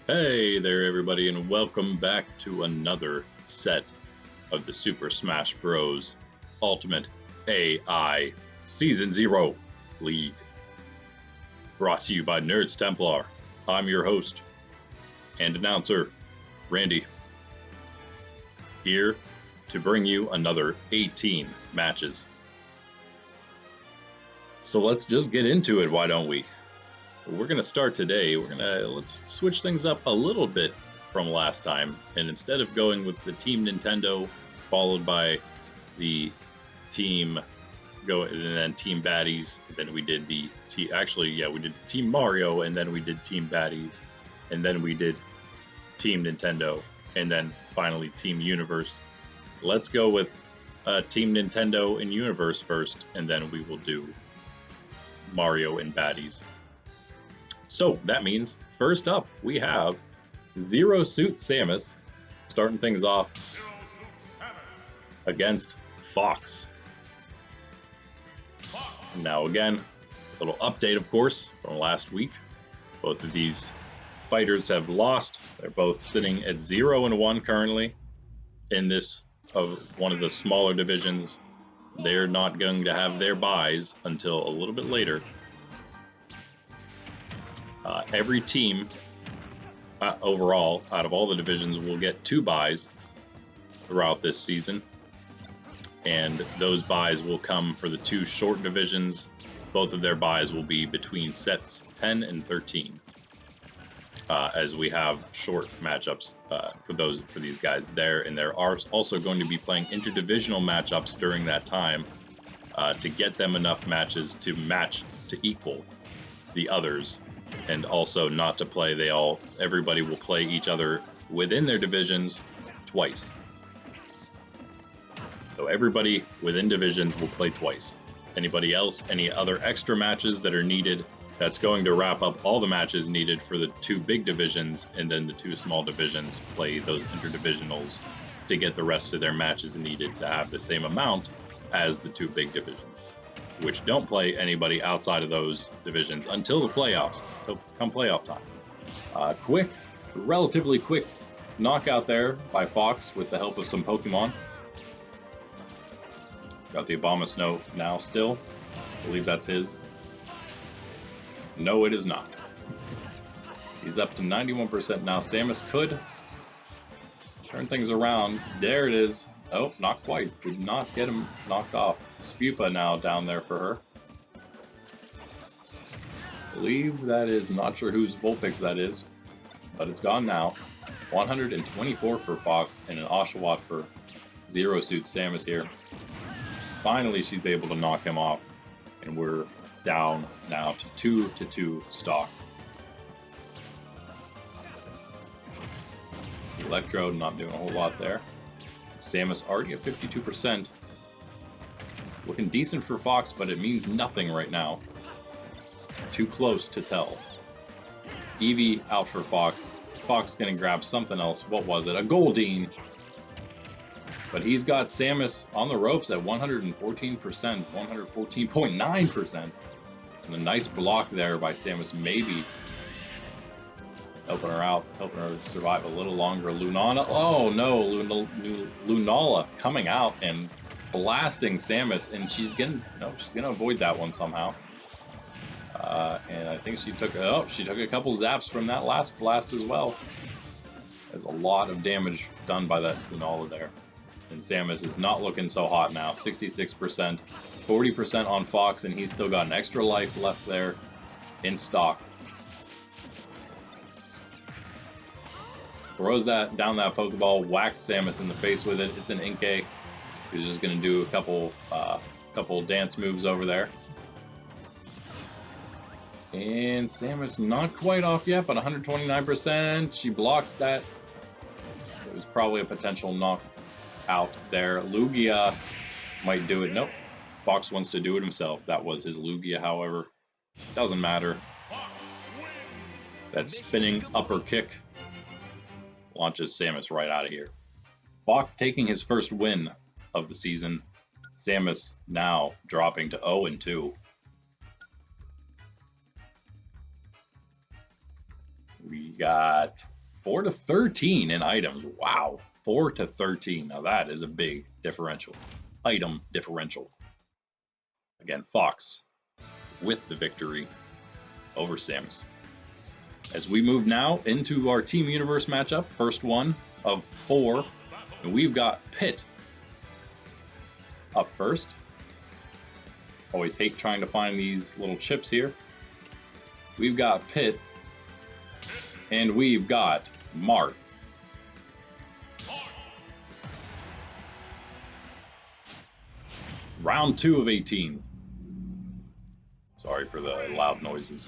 Hey there, everybody, and welcome back to another set of the Super Smash Bros. Ultimate AI Season 0 League. Brought to you by Nerds Templar. I'm your host and announcer, Randy. Here to bring you another 18 matches. So let's just get into it, why don't we? We're going to start today. Let's switch things up a little bit from last time. And instead of going with the Team Nintendo, followed by the Team and then Team Baddies, then we did we did Team Mario, and then we did Team Baddies, and then we did Team Nintendo, and then finally Team Universe. Let's go with Team Nintendo and Universe first, and then we will do Mario and Baddies. So that means, first up, we have Zero Suit Samus starting things off against Fox. Now again, a little update, of course, from last week. Both of these fighters have lost. They're both sitting at 0-1 currently in this of one of the smaller divisions. They're not going to have their buys until a little bit later. Every team overall, out of all the divisions, will get 2 buys throughout this season. And those buys will come for the 2 short divisions. Both of their buys will be between sets 10 and 13. As we have short matchups for these guys there. And there are also going to be playing interdivisional matchups during that time to get them enough matches to equal the others. And also not to play, everybody will play each other within their divisions twice. So everybody within divisions will play twice. Anybody else, any other extra matches that are needed, that's going to wrap up all the matches needed for the 2 big divisions, and then the 2 small divisions play those interdivisionals to get the rest of their matches needed to have the same amount as the 2 big divisions, which don't play anybody outside of those divisions until the playoffs, until come playoff time. Relatively quick knockout there by Fox with the help of some Pokemon. Got the Obama Snow now still. I believe that's his. No, it is not. He's up to 91% now. Samus could turn things around. There it is. Oh, not quite. Did not get him knocked off. Spupa now down there for her. I believe that is, not sure whose Vulpix that is, but it's gone now. 124 for Fox and an Oshawott for Zero Suit Samus here. Finally, she's able to knock him off, and we're down now to 2-2 stock. Electrode not doing a whole lot there. Samus already at 52%. Looking decent for Fox, but it means nothing right now. Too close to tell. Eevee out for Fox. Fox gonna grab something else. What was it? A Goldeen. But he's got Samus on the ropes at 114%, 114.9%. And a nice block there by Samus, maybe helping her out, helping her survive a little longer. Lunala, oh no, Lunala coming out and blasting Samus, and she's gonna avoid that one somehow. And I think she took a couple zaps from that last blast as well. There's a lot of damage done by that Lunala there. And Samus is not looking so hot now. 66%, 40% on Fox, and he's still got an extra life left there in stock. Throws that down that Pokeball, whacks Samus in the face with it. It's an Inkay. He's just gonna do a couple dance moves over there. And Samus not quite off yet, but 129%. She blocks that. It was probably a potential knock out there. Lugia might do it. Nope. Fox wants to do it himself. That was his Lugia, however. Doesn't matter. That spinning upper kick launches Samus right out of here. Fox taking his first win of the season. Samus now dropping to 0-2. We got 4 to 13 in items. Wow. 4 to 13. Now that is a big differential. Item differential. Again, Fox with the victory over Samus. As we move now into our Team Universe matchup, first one of 4, and we've got Pit up first. Always hate trying to find these little chips here. We've got Pit, and we've got Marth. Round 2 of 18. Sorry for the loud noises.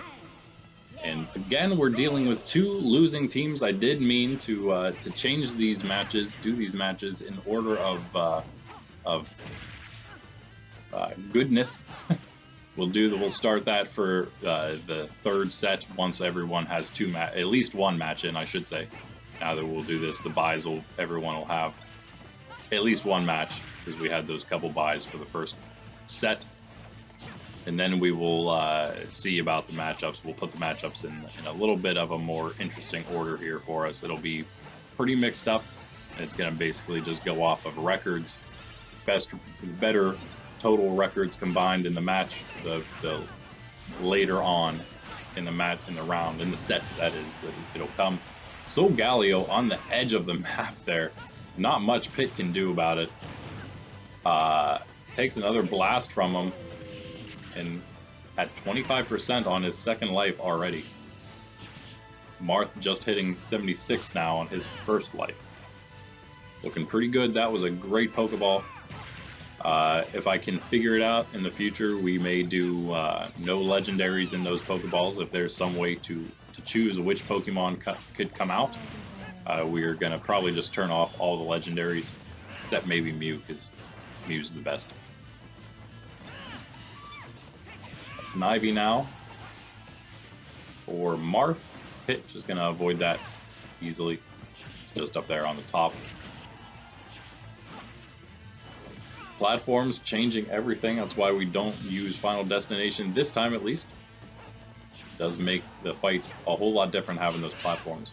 And again, we're dealing with 2 losing teams. I did mean to change these matches, do these matches in order of goodness. We'll start that for the 3rd set once everyone has at least 1 match in, I should say. Now that we'll do this, the buys everyone will have at least 1 match, because we had those couple buys for the first set. And then we will see about the matchups. We'll put the matchups in a little bit of a more interesting order here for us. It'll be pretty mixed up, and it's going to basically just go off of records. Better total records combined in the match, the later on in the match, in the round, in the set, that is, that it'll come. So Galio on the edge of the map there. Not much Pit can do about it. Takes another blast from him, and at 25% on his second life already. Marth just hitting 76 now on his first life. Looking pretty good. That was a great Pokeball. If I can figure it out in the future, we may do no legendaries in those Pokeballs. If there's some way to choose which Pokemon could come out, we're going to probably just turn off all the legendaries, except maybe Mew, because Mew's the best. Snivy now for Marth. Pit just going to avoid that easily. Just up there on the top. Platforms changing everything. That's why we don't use Final Destination this time, at least. It does make the fight a whole lot different having those platforms.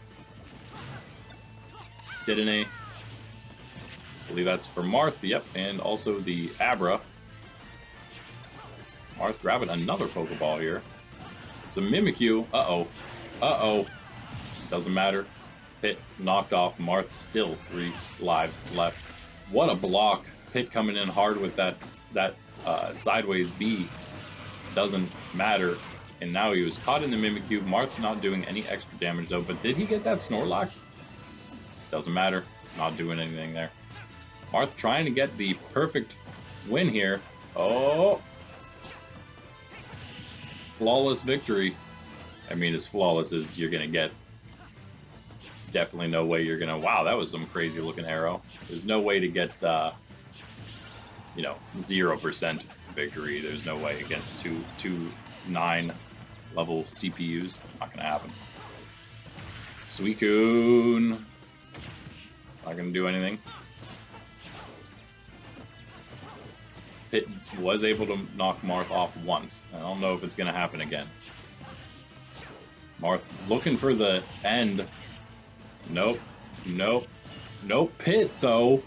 Dedede. I believe that's for Marth. Yep, and also the Abra. Marth grabbing another Pokeball here. It's a Mimikyu. Uh-oh. Uh-oh. Doesn't matter. Pit knocked off. Marth still 3 lives left. What a block. Pit coming in hard with that sideways B. Doesn't matter. And now he was caught in the Mimikyu. Marth not doing any extra damage though. But did he get that Snorlax? Doesn't matter. Not doing anything there. Marth trying to get the perfect win here. Oh! Flawless victory. I mean, as flawless as you're going to get. Definitely no way you're going to... Wow, that was some crazy looking arrow. There's no way to get, 0% victory. There's no way against two 9 level CPUs. Not going to happen. Suicune. Not going to do anything. Pit was able to knock Marth off once. I don't know if it's going to happen again. Marth looking for the end. Nope. Nope. Nope. Pit, though.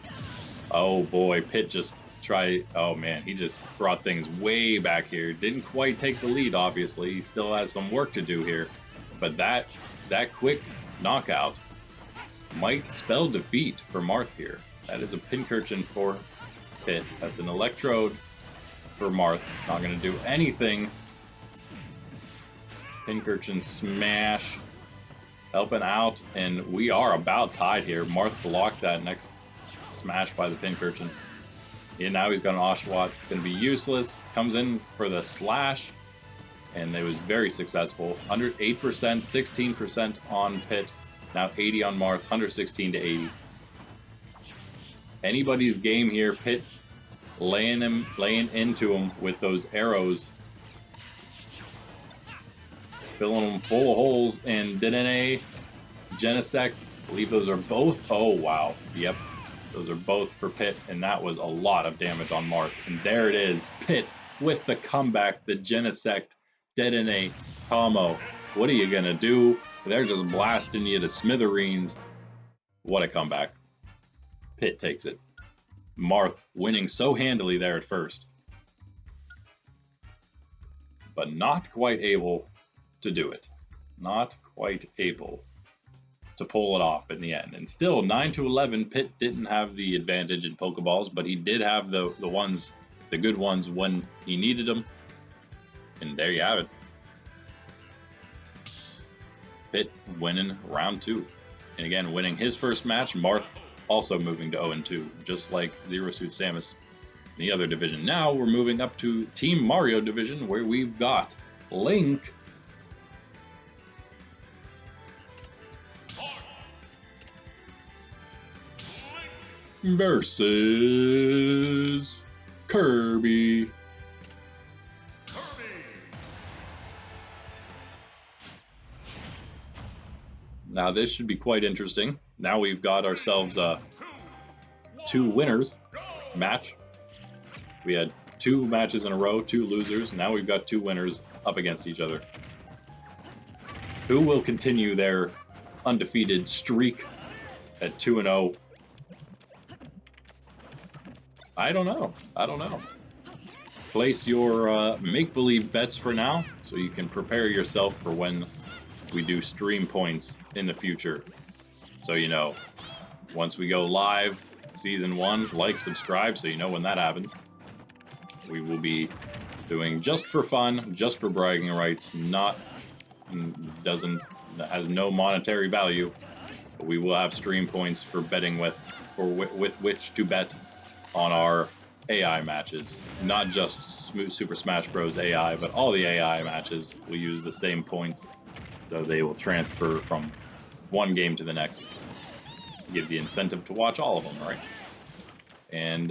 Oh, boy. Pit just tried... Oh, man. He just brought things way back here. Didn't quite take the lead, obviously. He still has some work to do here. But that quick knockout might spell defeat for Marth here. That is a Pincurchin for Pit. That's an Electrode for Marth. It's not going to do anything. Pincurchin smash. Helping out, and we are about tied here. Marth blocked that next smash by the Pincurchin. Yeah, now he's got an Oshawott. It's going to be useless. Comes in for the slash, and it was very successful. 108%, 16% on Pit. Now 80 on Marth, 116 to 80. Anybody's game here. Pit laying into him with those arrows. Filling them full of holes, and Dedede, Genesect, I believe those are both. Oh, wow. Yep. Those are both for Pit, and that was a lot of damage on Marth. And there it is. Pit with the comeback, the Genesect, Dedede combo. What are you going to do? They're just blasting you to smithereens. What a comeback. Pit takes it. Marth winning so handily there at first, but not quite able to do it. Not quite able to pull it off in the end. And still, 9-11, Pit didn't have the advantage in Pokeballs, but he did have the good ones when he needed them. And there you have it. Pit winning round 2. And again, winning his first match. Marth also moving to 0-2, just like Zero Suit Samus in the other division. Now we're moving up to Team Mario division, where we've got Link versus Kirby. Now this should be quite interesting. Now we've got ourselves a 2 winners match. We had 2 matches in a row, 2 losers. Now we've got 2 winners up against each other. Who will continue their undefeated streak at 2-0? I don't know. Place your make-believe bets for now, so you can prepare yourself for when we do stream points in the future. So you know, once we go live, Season 1, like, subscribe, so you know when that happens. We will be doing just for fun, just for bragging rights, has no monetary value, but we will have stream points for betting with which to bet on our AI matches. Not just Super Smash Bros. AI, but all the AI matches will use the same points, so they will transfer from one game to the next. Gives you incentive to watch all of them, right? And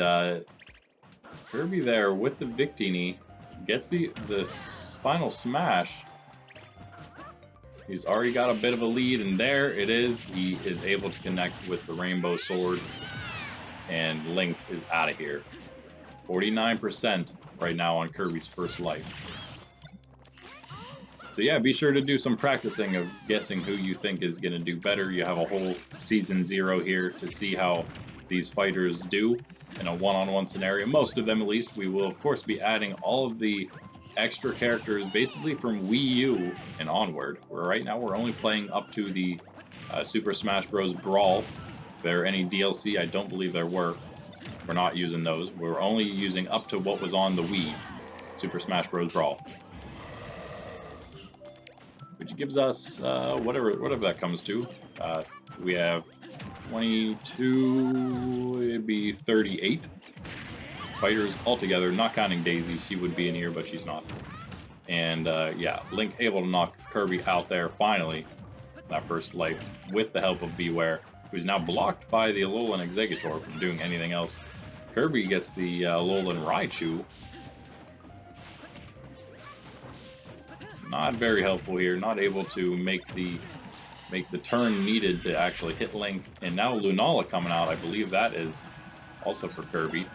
Kirby there with the Victini gets the final smash. He's already got a bit of a lead, and there it is. He is able to connect with the Rainbow Sword, and Link is out of here. 49% right now on Kirby's first life. So yeah, be sure to do some practicing of guessing who you think is going to do better. You have a whole Season 0 here to see how these fighters do in a one-on-one scenario. Most of them, at least. We will, of course, be adding all of the extra characters basically from Wii U and onward. Where right now we're only playing up to the Super Smash Bros. Brawl. If there are any DLC, I don't believe there were. We're not using those. We're only using up to what was on the Wii, Super Smash Bros. Brawl. Which gives us, whatever that comes to. We have 22, it'd be 38 fighters altogether, not counting Daisy. She would be in here, but she's not. And yeah, Link able to knock Kirby out there finally, that first life, with the help of Beware, who's now blocked by the Alolan Exeggutor from doing anything else. Kirby gets the Alolan Raichu. Not very helpful here, not able to make the turn needed to actually hit Link. And now Lunala coming out, I believe that is also for Kirby.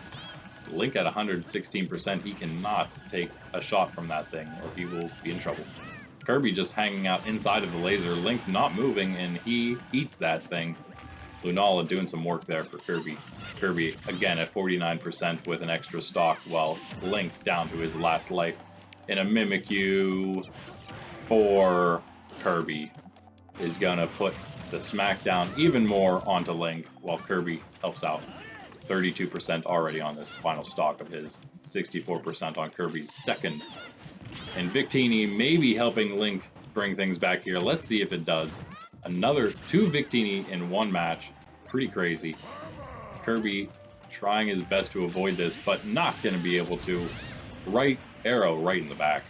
Link at 116%, he cannot take a shot from that thing or he will be in trouble. Kirby just hanging out inside of the laser, Link not moving, and he eats that thing. Lunala doing some work there for Kirby. Kirby again at 49% with an extra stock, while Link down to his last life. And a Mimikyu for Kirby is gonna put the smackdown even more onto Link, while Kirby helps out. 32% already on this final stock of his, 64% on Kirby's second. And Victini maybe helping Link bring things back here. Let's see if it does. Another 2 Victini in one match. Pretty crazy. Kirby trying his best to avoid this, but not going to be able to. Right arrow right in the back.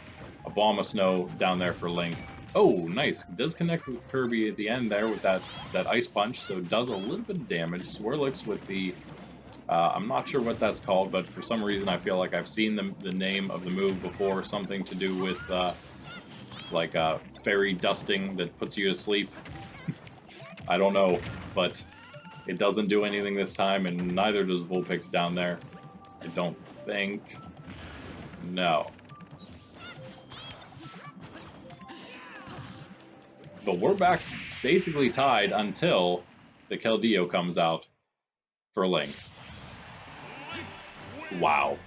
A bomb of snow down there for Link. Oh, nice. Does connect with Kirby at the end there with that ice punch, so does a little bit of damage. Swirlix with the... I'm not sure what that's called, but for some reason I feel like I've seen the name of the move before. Something to do with like fairy dusting that puts you to sleep. I don't know, but it doesn't do anything this time, and neither does Vulpix down there. I don't think. No. But we're back basically tied until the Keldeo comes out for Link. Wow.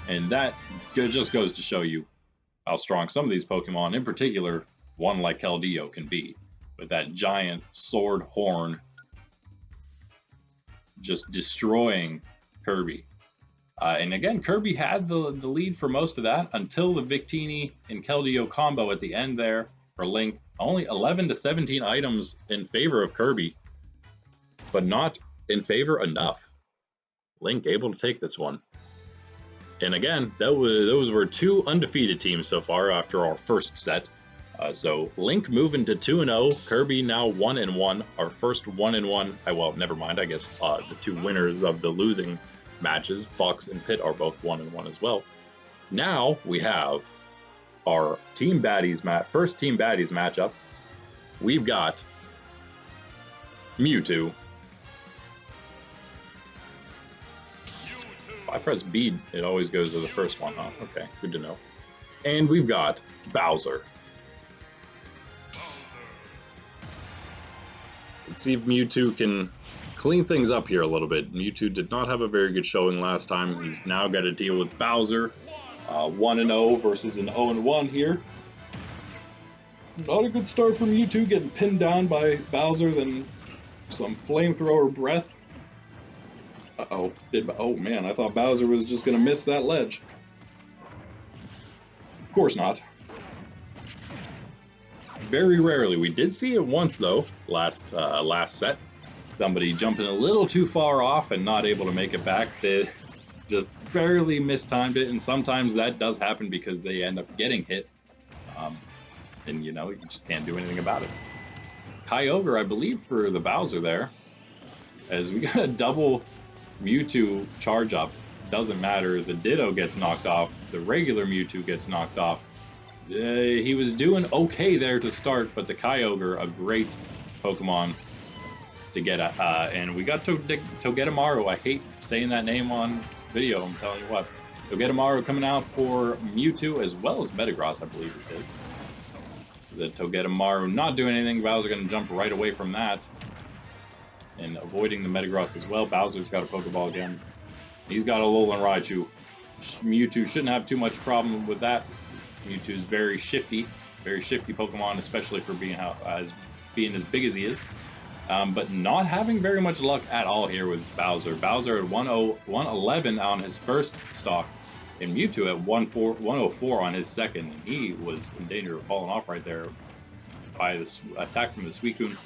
And that just goes to show you how strong some of these Pokemon, in particular, one like Keldeo, can be. With that giant sword horn just destroying Kirby. And again, Kirby had the lead for most of that until the Victini and Keldeo combo at the end there for Link. Only 11 to 17 items in favor of Kirby, but not in favor enough. Link able to take this one. And again, those were two undefeated teams so far after our first set. So Link moving to 2-0, Kirby now 1-1. Our first 1-1. Well, never mind. I guess the two winners of the losing matches, Fox and Pitt, are both 1-1 as well. Now we have our Team Baddies first Team Baddies matchup. We've got Mewtwo. If I press B, it always goes to the first one, huh? Okay, good to know. And we've got Bowser. Let's see if Mewtwo can clean things up here a little bit. Mewtwo did not have a very good showing last time. He's now got to deal with Bowser. 1-0 versus an 0-1 here. Not a good start for Mewtwo, getting pinned down by Bowser, then some flamethrower breath. Uh-oh. Oh, man, I thought Bowser was just going to miss that ledge. Of course not. Very rarely. We did see it once, though, last set. Somebody jumping a little too far off and not able to make it back. They just barely mistimed it, and sometimes that does happen because they end up getting hit. And, you know, you just can't do anything about it. Kyogre, I believe, for the Bowser there. As we got a double Mewtwo charge up. Doesn't matter. The Ditto gets knocked off. The regular Mewtwo gets knocked off. He was doing okay there to start, but the Kyogre, a great Pokemon to get at. And we got Togedemaru. I hate saying that name on video, I'm telling you what. Togedemaru coming out for Mewtwo as well as Metagross, I believe is his. The Togedemaru not doing anything. Bowser going to jump right away from that. And avoiding the Metagross as well. Bowser's got a Pokeball again. He's got a Alolan Raichu. Mewtwo shouldn't have too much problem with that. Mewtwo's very shifty Pokemon, especially for being as big as he is. But not having very much luck at all here with Bowser. Bowser at 111 on his first stock, and Mewtwo at 104 on his second. And he was in danger of falling off right there by the attack from the Suicune.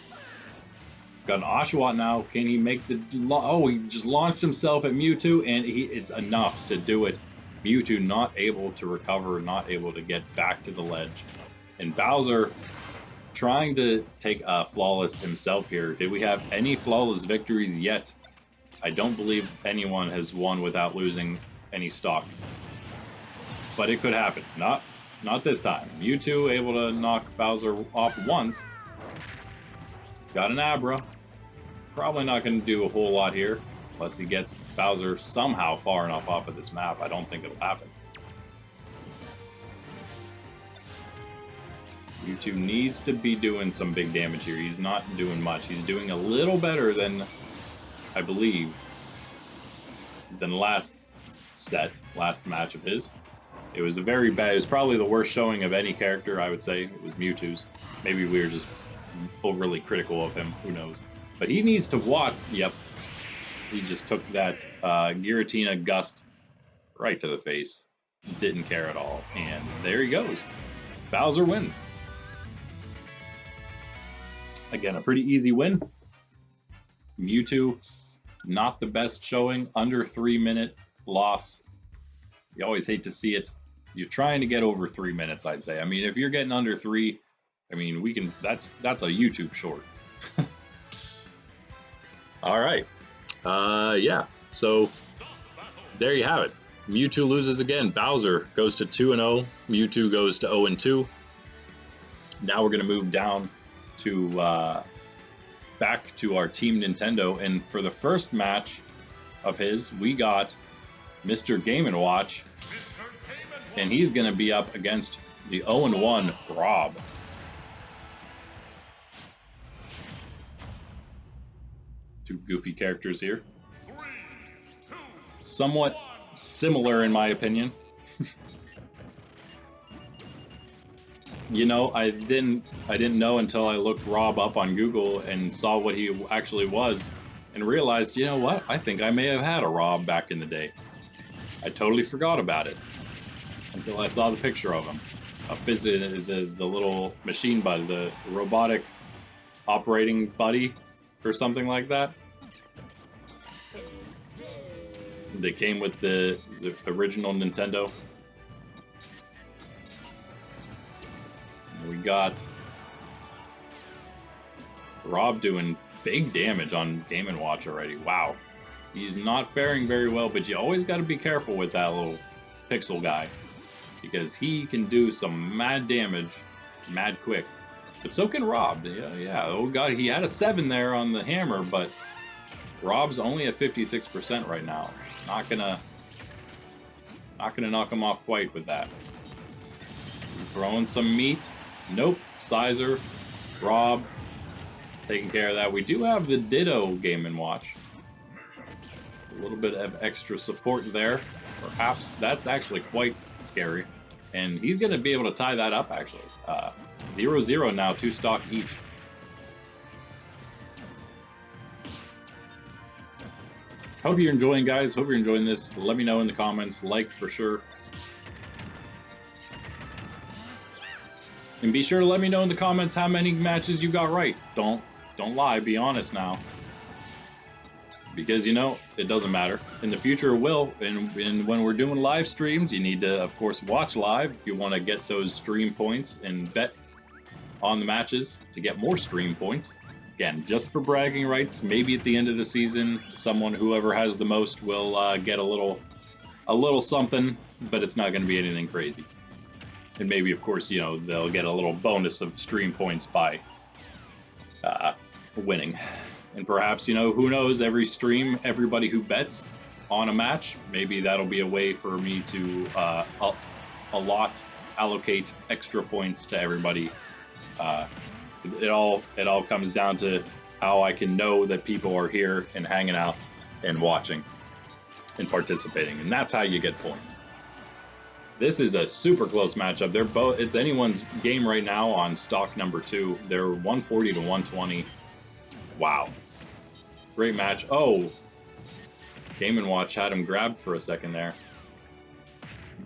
Got an Oshawott now. Can he make the... Oh, he just launched himself at Mewtwo, and it's enough to do it. Mewtwo not able to recover, not able to get back to the ledge. And Bowser trying to take a flawless himself here. Did we have any flawless victories yet? I don't believe anyone has won without losing any stock. But it could happen. Not this time. Mewtwo able to knock Bowser off once. He's got an Abra. Probably not going to do a whole lot here. Unless he gets Bowser somehow far enough off of this map. I don't think it'll happen. Mewtwo needs to be doing some big damage here. He's not doing much. He's doing a little better than, I believe, than last match of his. It was it was probably the worst showing of any character, I would say. It was Mewtwo's. Maybe we were just overly critical of him. Who knows? But he needs to watch. Yep. He just took that Giratina Gust right to the face. Didn't care at all. And there he goes. Bowser wins. Again, a pretty easy win. Mewtwo, not the best showing. Under 3-minute loss. You always hate to see it. You're trying to get over 3 minutes, I'd say. I mean, if you're getting under 3, I mean, we can. That's a YouTube short. All right. Yeah. So there you have it. Mewtwo loses again. Bowser goes to 2-0. Mewtwo goes to 0-2. Now we're going to move down to back to our Team Nintendo, and for the first match of his, we got Mr. Game & Watch, and he's going to be up against the 0-1 R.O.B. Two goofy characters here. Somewhat similar in my opinion. You know, I didn't know until I looked Rob up on Google and saw what he actually was and realized, you know what? I think I may have had a Rob back in the day. I totally forgot about it until I saw the picture of him. The little machine buddy, the robotic operating buddy or something like that. That came with the original Nintendo. We got Rob doing big damage on Game & Watch already. Wow. He's not faring very well, but you always got to be careful with that little pixel guy, because he can do some mad damage, mad quick. But so can Rob. Yeah. Oh god, he had a 7 there on the hammer, but Rob's only at 56% right now. Not gonna knock him off quite with that. Throwing some meat. Nope. Sizer. Rob. Taking care of that. We do have the Ditto Game & Watch. A little bit of extra support there. Perhaps that's actually quite scary. And he's going to be able to tie that up, actually. 0-0 now, 2 stock each. Hope you're enjoying, guys. Hope you're enjoying this. Let me know in the comments. Like for sure. And be sure to let me know in the comments how many matches you got right. Don't lie. Be honest now. Because, you know, it doesn't matter. In the future, it will. And when we're doing live streams, you need to, of course, watch live if you want to get those stream points and bet on the matches to get more stream points. Again, just for bragging rights. Maybe at the end of the season, whoever has the most will get a little something, but it's not going to be anything crazy. And maybe, of course, you know, they'll get a little bonus of stream points by winning. And perhaps, you know, who knows, every stream, everybody who bets on a match, maybe that'll be a way for me to allocate extra points to everybody. It all comes down to how I can know that people are here and hanging out and watching and participating. And that's how you get points. This is a super close matchup. It's anyone's game right now on stock number 2. They're 140 to 120. Wow. Great match. Oh, Game & Watch had him grabbed for a second there.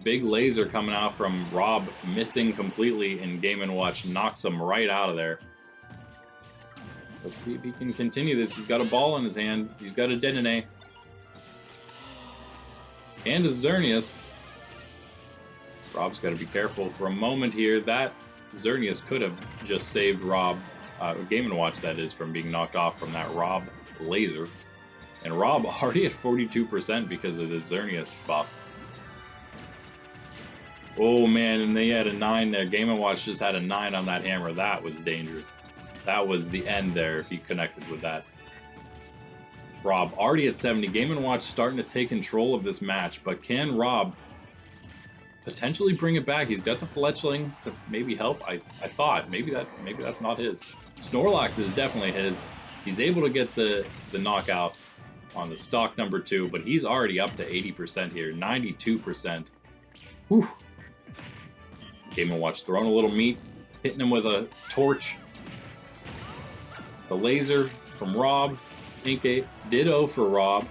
Big laser coming out from Rob, missing completely, and Game & Watch knocks him right out of there. Let's see if he can continue this. He's got a ball in his hand. He's got a Dedede. And a Xerneas. Rob's got to be careful for a moment here. That Xerneas could have just saved Rob, Game & Watch that is, from being knocked off from that Rob laser. And Rob already at 42% because of the Xerneas buff. Oh man, and they had a 9 there. Game & Watch just had a 9 on that hammer. That was dangerous. That was the end there if he connected with that. Rob already at 70. Game & Watch starting to take control of this match, but can Rob potentially bring it back? He's got the Fletchling to maybe help. I thought maybe that's not his. Snorlax is definitely his. He's able to get the knockout on the stock number 2, but he's already up to 80% here, 92%. Whew. Game & Watch throwing a little meat, hitting him with a torch. The laser from Rob. Inkay. Ditto for Rob.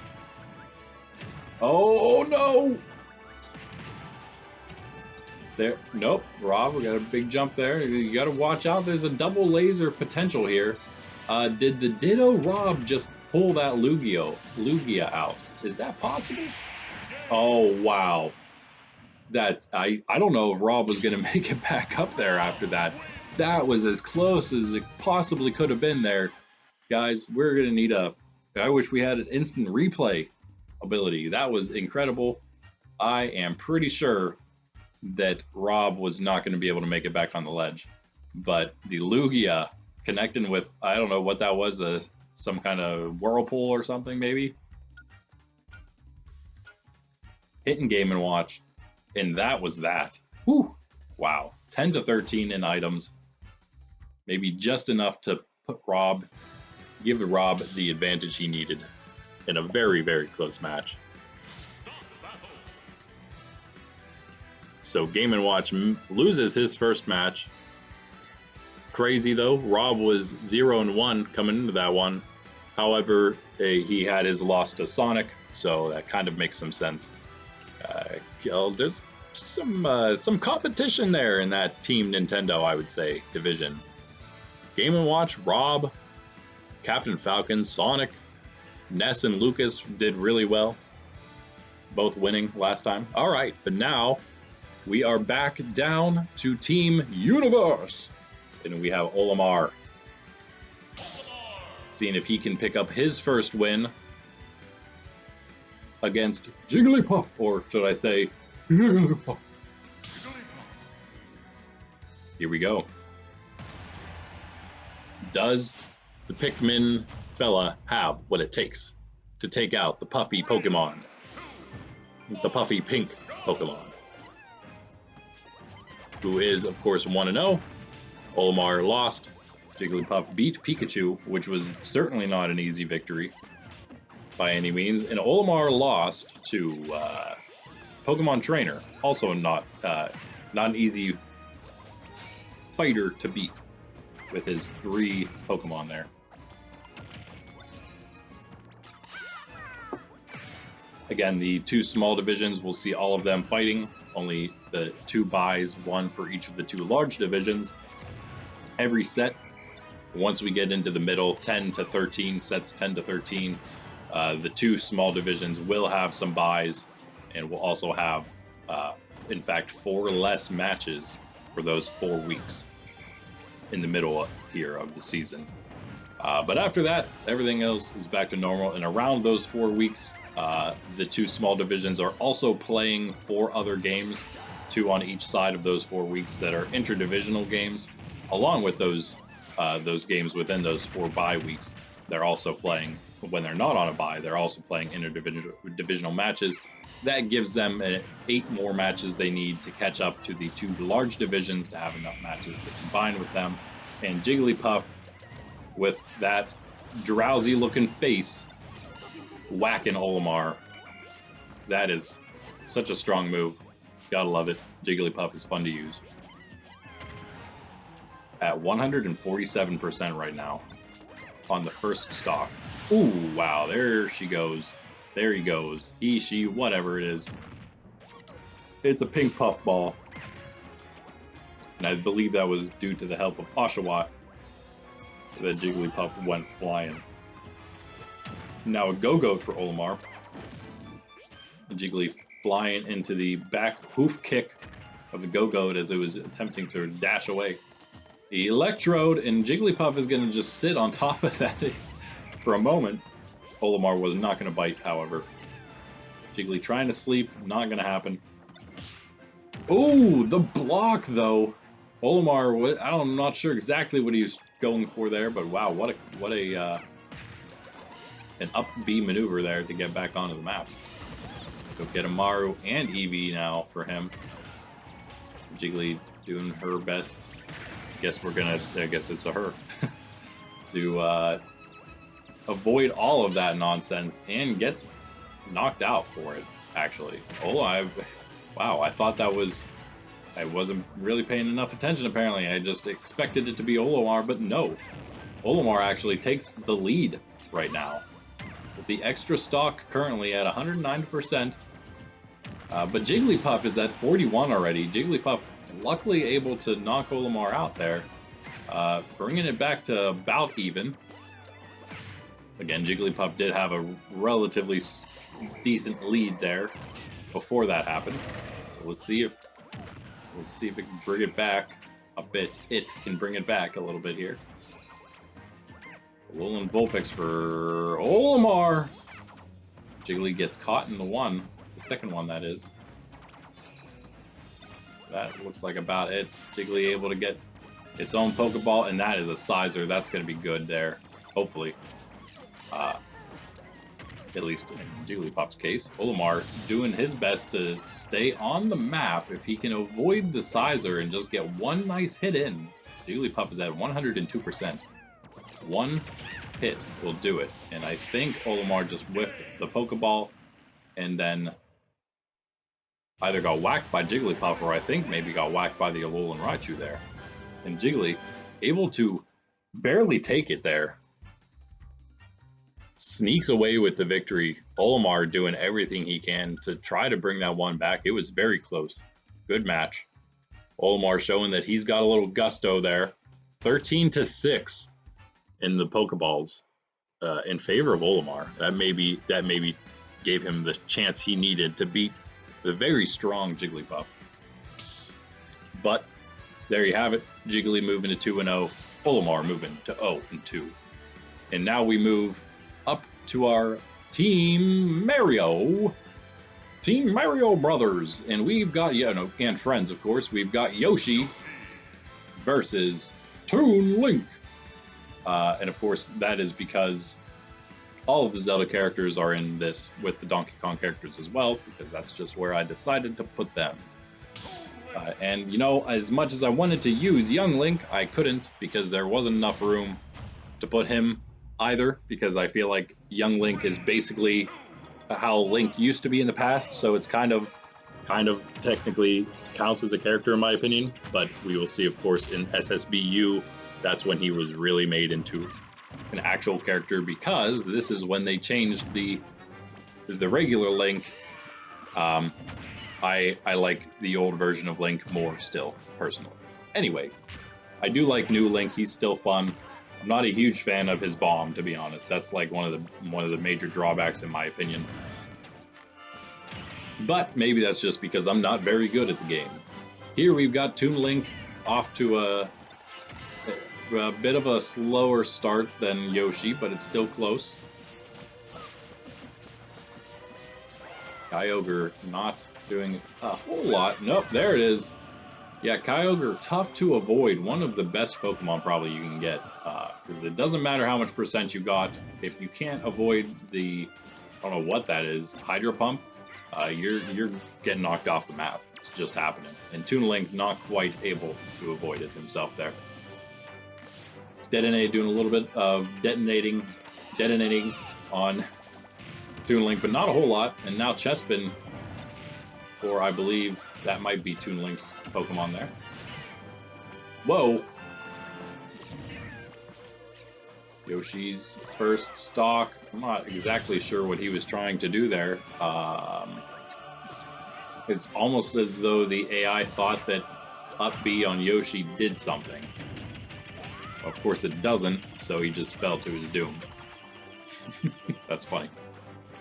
Oh no! There, nope. Rob, we got a big jump there. You got to watch out. There's a double laser potential here. Did the Ditto Rob just pull that Lugia out? Is that possible? Oh wow. I don't know if Rob was going to make it back up there after that. That was as close as it possibly could have been there. Guys, we're going to need I wish we had an instant replay ability. That was incredible. I am pretty sure that Rob was not going to be able to make it back on the ledge. But the Lugia connecting with, I don't know what that was, some kind of whirlpool or something maybe. Hitting Game & Watch. And that was that. Whew. Wow. 10 to 13 in items. Maybe just enough to put Rob give R.O.B the advantage he needed in a very, very close match. So Game & Watch loses his first match. Crazy though, R.O.B was 0-1 coming into that one. However, he had his loss to Sonic, so that kind of makes some sense. There's some competition there in that Team Nintendo, I would say, division. Game & Watch, R.O.B, Captain Falcon, Sonic, Ness and Lucas did really well, both winning last time. All right, but now we are back down to Team Universe, and we have Olimar, seeing if he can pick up his first win against Jigglypuff, or should I say Jigglypuff. Here we go. Does the Pikmin fella have what it takes to take out the puffy Pokemon? The puffy pink Pokemon. Who is, of course, 1-0. Olimar lost. Jigglypuff beat Pikachu, which was certainly not an easy victory by any means. And Olimar lost to Pokemon Trainer, also not an easy fighter to beat with his 3 Pokemon there. Again, the 2 small divisions, we'll see all of them fighting. Only the 2 buys, 1 for each of the 2 large divisions. Every set, once we get into the middle, 10 to 13, sets 10 to 13, the 2 small divisions will have some buys, and we'll also have, in fact, 4 less matches for those 4 weeks in the middle here of the season. But after that, everything else is back to normal, and around those 4 weeks, the 2 small divisions are also playing 4 other games, 2 on each side of those 4 weeks that are interdivisional games, along with those games within those 4 bye weeks. They're also playing, when they're not on a bye, they're also playing interdivisional matches. That gives them 8 more matches they need to catch up to the 2 large divisions to have enough matches to combine with them. And Jigglypuff, with that drowsy looking face, whacking Olimar. That is such a strong move. Gotta love it. Jigglypuff is fun to use. At 147% right now on the first stock. Ooh, wow, there she goes. There he goes. He, she, whatever it is. It's a pink puff ball. And I believe that was due to the help of Oshawott that Jigglypuff went flying. Now a Go-Goat for Olimar. Jiggly flying into the back hoof kick of the Go-Goat as it was attempting to dash away. The Electrode, and Jigglypuff is going to just sit on top of that for a moment. Olimar was not going to bite, however. Jiggly trying to sleep, not going to happen. Oh, the block, though. Olimar, I'm not sure exactly what he was going for there, but wow, what a an up B maneuver there to get back onto the map. Go get a Maru and Eevee now for him. Jiggly doing her best. I guess it's a her. to avoid all of that nonsense, and gets knocked out for it, actually. Wow, I thought that was... I wasn't really paying enough attention, apparently. I just expected it to be Olimar, but no. Olimar actually takes the lead right now. With the extra stock currently at 109%. But Jigglypuff is at 41 already. Jigglypuff luckily able to knock Olimar out there. Bringing it back to about even. Again, Jigglypuff did have a relatively decent lead there before that happened. So let's see if it can bring it back a bit. It can bring it back a little bit here. Alolan Vulpix for Olimar. Jiggly gets caught in the second one that is. That looks like about it. Jiggly able to get its own Pokeball, and that is a Sizer. That's going to be good there, hopefully. At least in Jigglypuff's case. Olimar doing his best to stay on the map. If he can avoid the Sizer and just get one nice hit in. Jigglypuff is at 102%. One hit will do it. And I think Olimar just whiffed the Pokeball and then either got whacked by Jigglypuff or I think maybe got whacked by the Alolan Raichu there. And Jiggly able to barely take it there. Sneaks away with the victory. Olimar doing everything he can to try to bring that one back. It was very close. Good match. Olimar showing that he's got a little gusto there. 13-6 in the Pokeballs in favor of Olimar. That maybe gave him the chance he needed to beat the very strong Jigglypuff. But there you have it. Jiggly moving to 2-0. Olimar moving to 0-2. And now we move up to our Team Mario brothers, and we've got and friends, of course. We've got Yoshi versus Toon Link, and of course that is because all of the Zelda characters are in this with the Donkey Kong characters as well, because that's just where I decided to put them. And as much as I wanted to use Young Link, I couldn't because there wasn't enough room to put him either, because I feel like Young Link is basically how Link used to be in the past, so it's kind of technically counts as a character in my opinion, but we will see, of course, in SSBU, that's when he was really made into an actual character, because this is when they changed the regular Link. I like the old version of Link more still, personally. Anyway, I do like new Link, he's still fun. I'm not a huge fan of his bomb, to be honest. That's like one of the major drawbacks in my opinion. But maybe that's just because I'm not very good at the game. Here we've got Toon Link off to a bit of a slower start than Yoshi, but it's still close. Kyogre not doing a whole lot. Nope, there it is. Yeah, Kyogre, tough to avoid. One of the best Pokemon probably you can get, because it doesn't matter how much % you got. If you can't avoid the, I don't know what that is, Hydro Pump, you're getting knocked off the map. It's just happening. And Toon Link not quite able to avoid it himself there. Dedede doing a little bit of detonating on Toon Link, but not a whole lot. And now Chespin, or I believe that might be Toon Link's Pokemon there. Whoa! Yoshi's first stock. I'm not exactly sure what he was trying to do there. It's almost as though the AI thought that up B on Yoshi did something. Of course it doesn't, so he just fell to his doom. That's funny.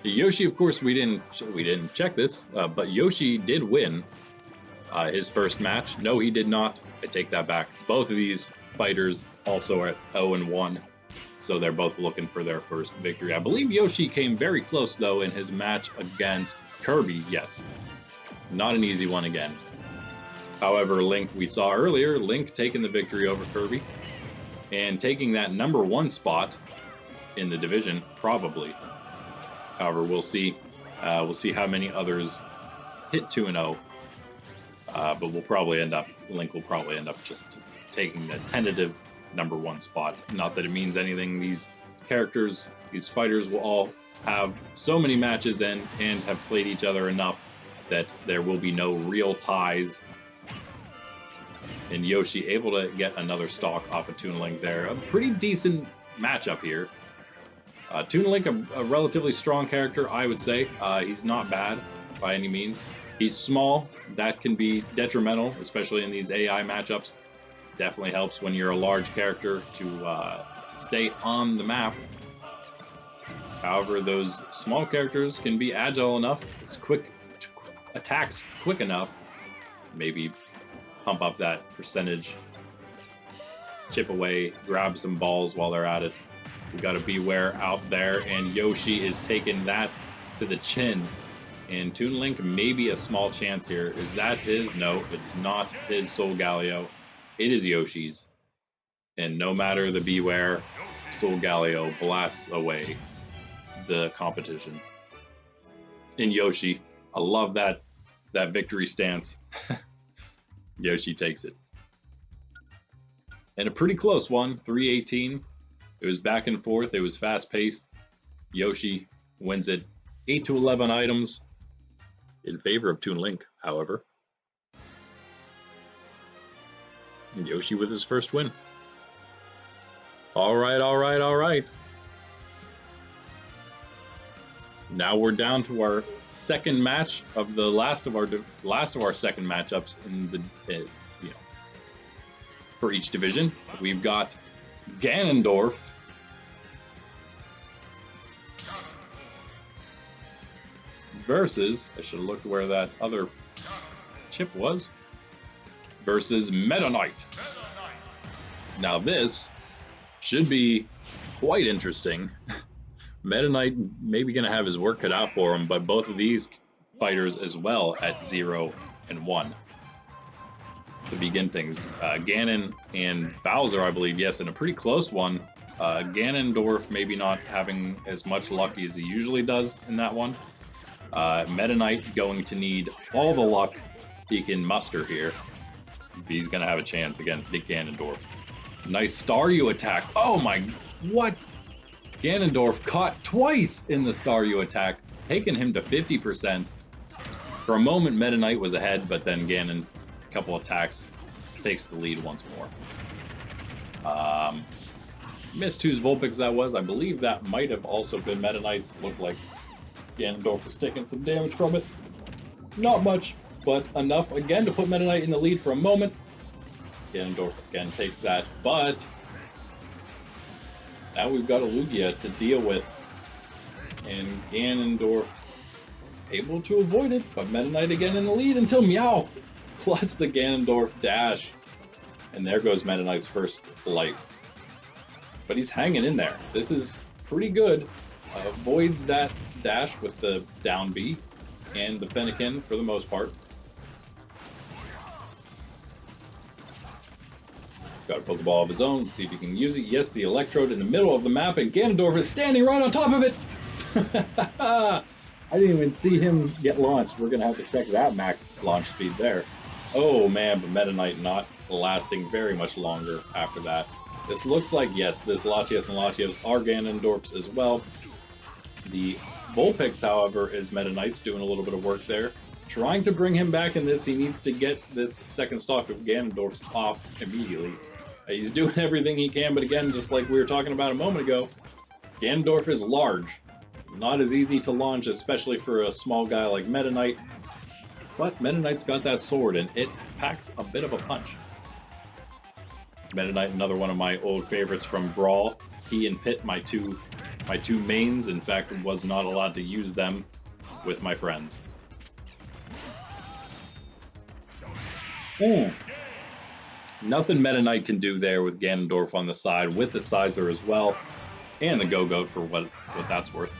Yoshi, of course, we didn't check this, but Yoshi did win his first match. No, he did not. I take that back. Both of these fighters also are at 0-1, so they're both looking for their first victory. I believe Yoshi came very close, though, in his match against Kirby. Yes, not an easy one again. However, Link, we saw earlier, Link taking the victory over Kirby and taking that #1 spot in the division, probably. However, we'll see. We'll see how many others hit 2-0. But Link will probably end up just taking the tentative #1 spot. Not that it means anything. These characters, these fighters will all have so many matches and have played each other enough that there will be no real ties. And Yoshi able to get another stock off of Toon Link there. A pretty decent matchup here. Toon Link, a relatively strong character, I would say. He's not bad by any means. He's small. That can be detrimental, especially in these AI matchups. Definitely helps when you're a large character to stay on the map. However, those small characters can be agile enough. It's quick attacks, quick enough. Maybe pump up that percentage. Chip away, grab some balls while they're at it. We got to beware out there, and Yoshi is taking that to the chin. And Toon Link, maybe a small chance here. Is that his? No, it's not his Soul Galio. It is Yoshi's. And no matter the beware, Soul Galio blasts away the competition. And Yoshi, I love that victory stance. Yoshi takes it. And a pretty close one, 318. It was back and forth. It was fast-paced. Yoshi wins it 8 to 11 items in favor of Toon Link, however. And Yoshi with his first win. All right, all right, all right. Now we're down to our second match of the last of our second matchups in the for each division. We've got Ganondorf versus, I should have looked where that other chip was, versus Meta Knight. Now this should be quite interesting. Meta Knight maybe going to have his work cut out for him, but both of these fighters as well at 0 and 1 to begin things. Ganon and Bowser, I believe, yes, in a pretty close one. Ganondorf maybe not having as much luck as he usually does in that one. Meta Knight going to need all the luck he can muster here if he's going to have a chance against Ganondorf. Nice Staryu attack. Oh my, what? Ganondorf caught twice in the Staryu attack, taking him to 50%. For a moment, Meta Knight was ahead, but then Ganon, a couple attacks, takes the lead once more. Missed whose Vulpix that was. I believe that might have also been Meta Knight's. Looked like Ganondorf was taking some damage from it. Not much, but enough again to put Meta Knight in the lead for a moment. Ganondorf again takes that, but now we've got a Lugia to deal with, and Ganondorf able to avoid it, but Meta Knight again in the lead until Meowth plus the Ganondorf dash, and there goes Meta Knight's first life. But he's hanging in there. This is pretty good. Avoids that dash with the down B and the Fennekin for the most part. Got a Pokeball of his own. Let's see if he can use it. Yes, the Electrode in the middle of the map, and Ganondorf is standing right on top of it. I didn't even see him get launched. We're going to have to check that max launch speed there. Oh man, but Meta Knight not lasting very much longer after that. This looks like, yes, this Latias and Latios are Ganondorf's as well. The Vulpix, however, is Meta Knight's doing a little bit of work there. Trying to bring him back in this, he needs to get this second stock of Ganondorf's off immediately. He's doing everything he can, but again, just like we were talking about a moment ago, Ganondorf is large. Not as easy to launch, especially for a small guy like Meta Knight. But Meta Knight's got that sword, and it packs a bit of a punch. Meta Knight, another one of my old favorites from Brawl. He and Pit, my two mains. In fact, was not allowed to use them with my friends. Nothing Meta Knight can do there with Ganondorf on the side, with the Sizer as well, and the Go-Goat for what that's worth.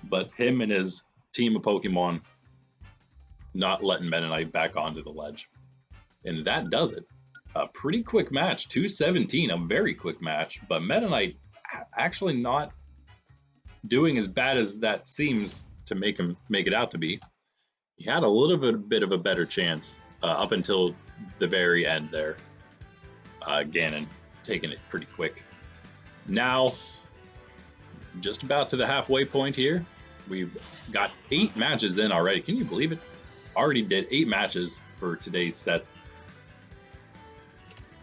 But him and his team of Pokemon not letting Meta Knight back onto the ledge. And that does it. A pretty quick match, 2:17, a very quick match, but Meta Knight actually not doing as bad as that seems to make it out to be. He had a little bit of a better chance up until the very end there. Ganon taking it pretty quick. Now, just about to the halfway point here. We've got 8 matches in already. Can you believe it? Already did 8 matches for today's set.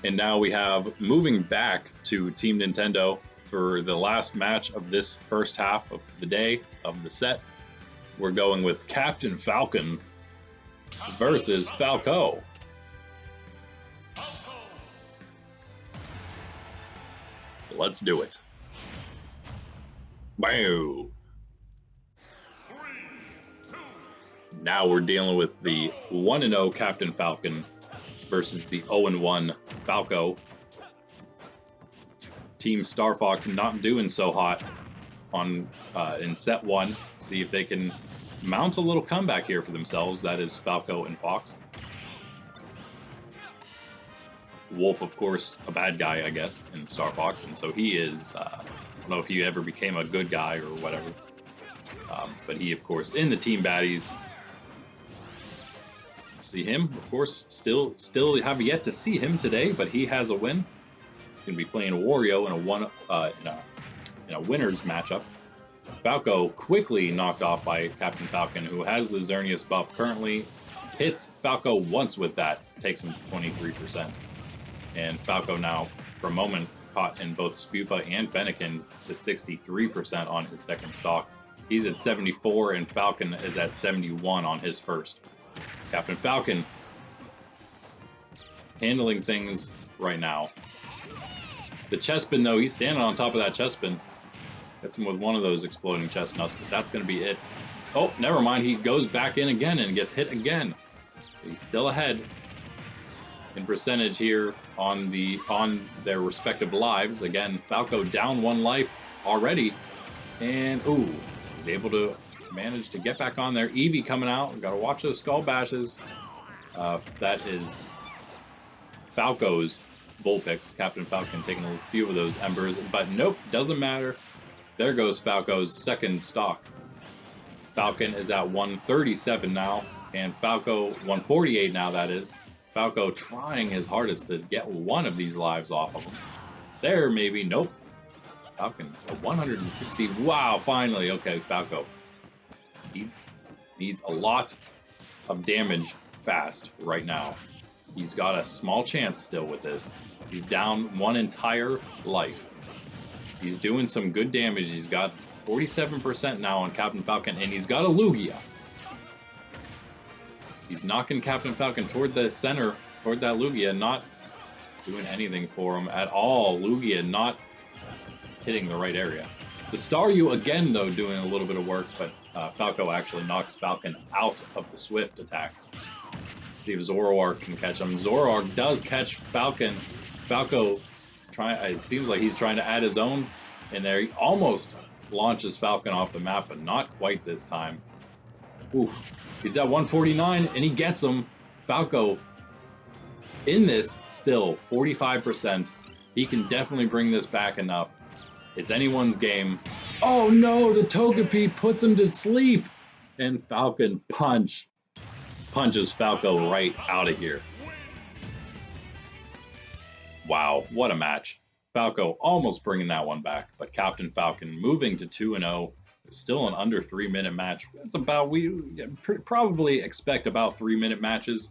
And now we have, moving back to Team Nintendo for the last match of this first half of the day of the set. We're going with Captain Falcon versus Falco. Let's do it. Wow. Now we're dealing with the 1-0 Captain Falcon versus the 0-1 Falco. Team Star Fox not doing so hot on in set 1. See if they can mount a little comeback here for themselves. That is Falco and Fox. Wolf, of course, a bad guy, I guess, in Star Fox, and so he is, I don't know if he ever became a good guy or whatever, but he, of course, in the team baddies. See him, of course, still have yet to see him today, but he has a win. It's going to be playing Wario in a winners matchup. Falco quickly knocked off by Captain Falcon, who has the Xerneas buff currently. Hits Falco once with that, takes him to 23%. And Falco now, for a moment, caught in both Spupa and Fennekin to 63% on his second stock. He's at 74, and Falcon is at 71 on his first. Captain Falcon handling things right now. The chestspin, though, he's standing on top of that chestspin. Gets him with one of those exploding chestnuts, but that's going to be it. Oh, never mind. He goes back in again and gets hit again. He's still ahead in percentage here on their respective lives. Again, Falco down 1 life already. And, ooh, he's able to manage to get back on there. Eevee coming out. We've got to watch those skull bashes. That is Falco's bull picks. Captain Falcon taking a few of those embers, but nope, doesn't matter. There goes Falco's second stock. Falcon is at 137 now, and Falco 148 now, that is. Falco trying his hardest to get one of these lives off of him. There, maybe. Nope. Falcon, 160. Wow, finally. Okay, Falco needs a lot of damage fast right now. He's got a small chance still with this. He's down 1 entire life. He's doing some good damage. He's got 47% now on Captain Falcon, and he's got a Lugia. He's knocking Captain Falcon toward the center, toward that Lugia, not doing anything for him at all. Lugia not hitting the right area. The Staryu again, though, doing a little bit of work, but Falco actually knocks Falcon out of the Swift attack. Let's see if Zoroark can catch him. Zoroark does catch Falcon. Falco, it seems like he's trying to add his own in there. He almost launches Falcon off the map, but not quite this time. Ooh, he's at 149, and he gets him. Falco in this still, 45%. He can definitely bring this back enough. It's anyone's game. Oh no, the Togepi puts him to sleep, and Falcon punches Falco right out of here. Wow, what a match. Falco almost bringing that one back, but Captain Falcon moving to 2-0. Still an under 3-minute match. It's about, we probably expect about 3-minute matches.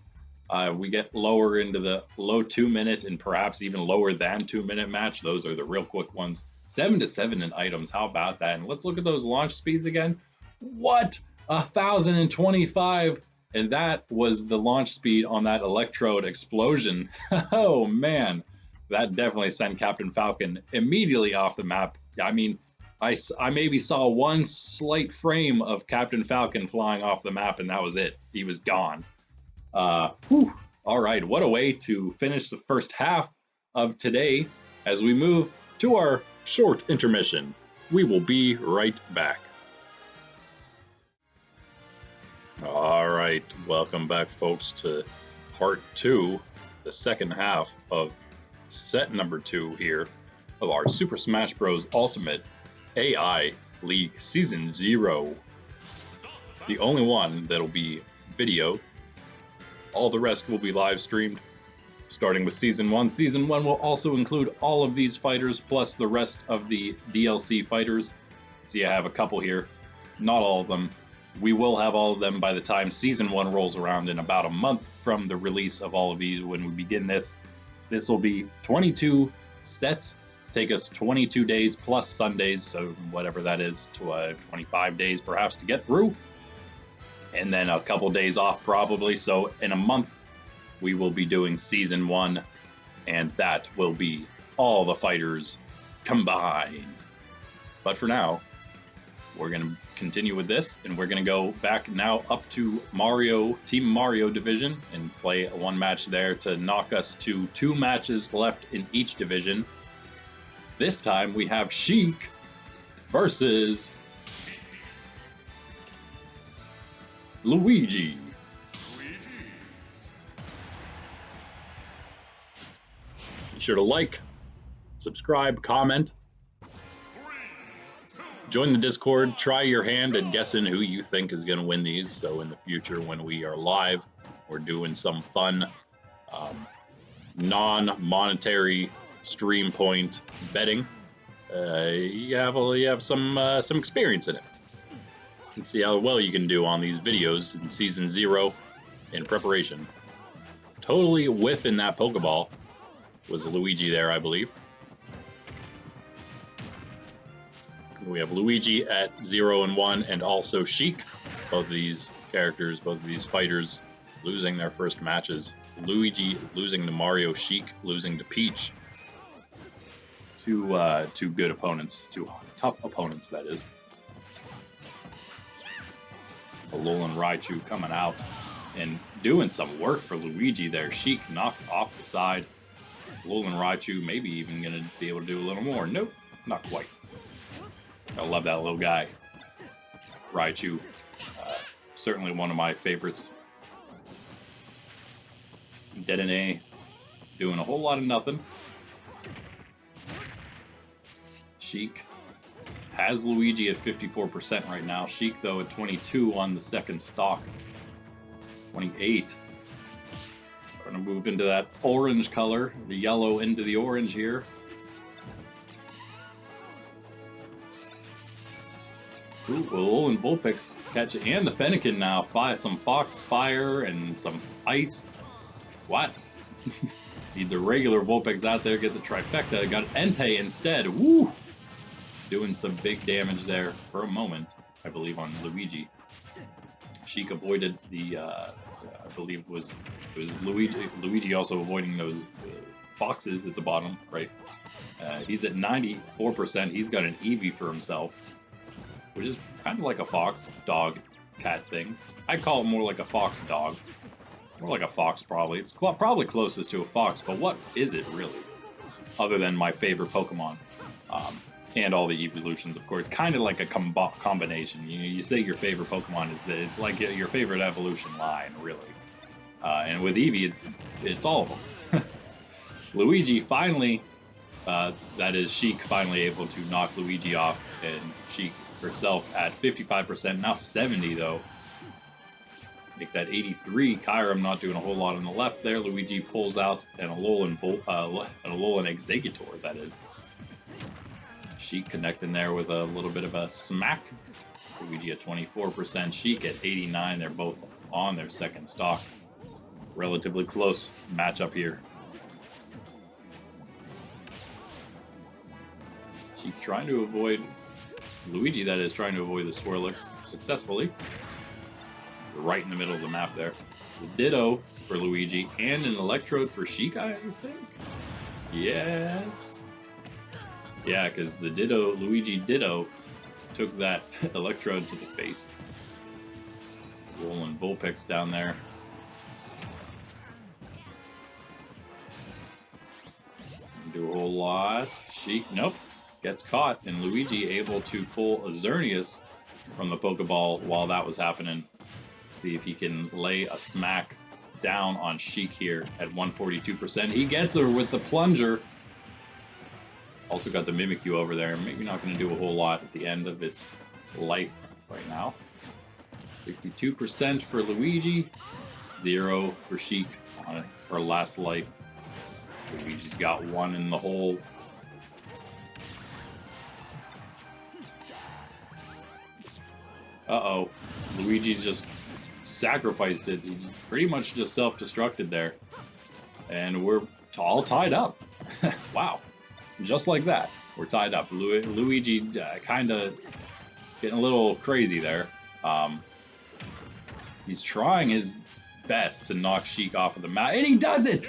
We get lower into the low 2-minute and perhaps even lower than 2-minute match. Those are the real quick ones. 7-7 in items. How about that? And let's look at those launch speeds again. What? 1,025. And that was the launch speed on that electrode explosion. Oh man, that definitely sent Captain Falcon immediately off the map. I mean, I maybe saw one slight frame of Captain Falcon flying off the map, and that was it. He was gone. All right, what a way to finish the first half of today as we move to our short intermission. We will be right back. All right, welcome back, folks, to part 2, the second half of set number 2 here of our Super Smash Bros. Ultimate AI League Season 0. The only one that'll be video. All the rest will be live streamed, starting with Season 1. Season 1 will also include all of these fighters, plus the rest of the DLC fighters. See, I have a couple here. Not all of them. We will have all of them by the time Season 1 rolls around in about a month from the release of all of these when we begin this. This will be 22 sets. Take us 22 days plus Sundays, so whatever that is, to 25 days perhaps to get through. And then a couple days off probably. So in a month, we will be doing Season 1, and that will be all the fighters combined. But for now, we're going to continue with this, and we're going to go back now up to Team Mario division and play one match there to knock us to 2 matches left in each division. This time we have Sheik versus Luigi. Be sure to like, subscribe, comment. Join the Discord, try your hand at guessing who you think is going to win these. So in the future, when we are live, we're doing some fun, non-monetary stream point betting, you have some experience in it. You can see how well you can do on these videos in Season 0 in preparation. Totally whiffing that Pokeball was Luigi there, I believe. We have Luigi at 0 and 1, and also Sheik. Both of these characters, both of these fighters, losing their first matches. Luigi losing to Mario, Sheik losing to Peach. Two good opponents, two tough opponents, that is. Alolan Raichu coming out and doing some work for Luigi there. Sheik knocked off the side. Alolan Raichu maybe even going to be able to do a little more. Nope, not quite. I love that little guy. Raichu, certainly one of my favorites. Dedede doing a whole lot of nothing. Sheik has Luigi at 54% right now. Sheik, though, at 22 on the second stock. 28. Starting to move into that orange color. The yellow into the orange here. Ooh, Alolan Vulpix catch it. And the Fennekin now. Some Foxfire and some Ice. What? Need the regular Vulpix out there. Get the trifecta. Got Entei instead. Woo! Doing some big damage there for a moment, I believe, on Luigi. Sheik avoided the, I believe it was Luigi. Luigi also avoiding those foxes at the bottom, right? He's at 94%. He's got an Eevee for himself, which is kind of like a fox, dog, cat thing. I'd call it more like a fox dog. More like a fox, probably. It's probably closest to a fox, but what is it really? Other than my favorite Pokemon. And all the evolutions, of course. Kind of like a combination. You say your favorite Pokemon is that it's like your favorite evolution line, really. And with Eevee, it's all of them. Luigi finally, that is Sheik finally able to knock Luigi off, and Sheik herself at 55%, now 70 though. Make that 83. Kyurem not doing a whole lot on the left there. Luigi pulls out an Alolan Exeggutor, that is. Sheik connecting there with a little bit of a smack. Luigi at 24%, Sheik at 89. They're both on their second stock. Relatively close matchup here. Sheik trying to avoid, Luigi that is, trying to avoid the Swirlix successfully. Right in the middle of the map there. The Ditto for Luigi and an Electrode for Sheik, I think. Yes. Yeah, because the Ditto, Luigi Ditto, took that Electrode to the face. Rolling Vulpix down there. Do a whole lot. Sheik, nope, gets caught. And Luigi able to pull a Xerneas from the Pokeball while that was happening. See if he can lay a smack down on Sheik here at 142%. He gets her with the Plunger. Also got the Mimikyu over there. Maybe not going to do a whole lot at the end of its life right now. 62% for Luigi. 0 for Sheik on her last life. Luigi's got 1 in the hole. Uh-oh. Luigi just sacrificed it. He pretty much just self-destructed there. And we're all tied up. Wow. Just like that, we're tied up. Luigi kind of getting a little crazy there. He's trying his best to knock Sheik off of the map, and he does it!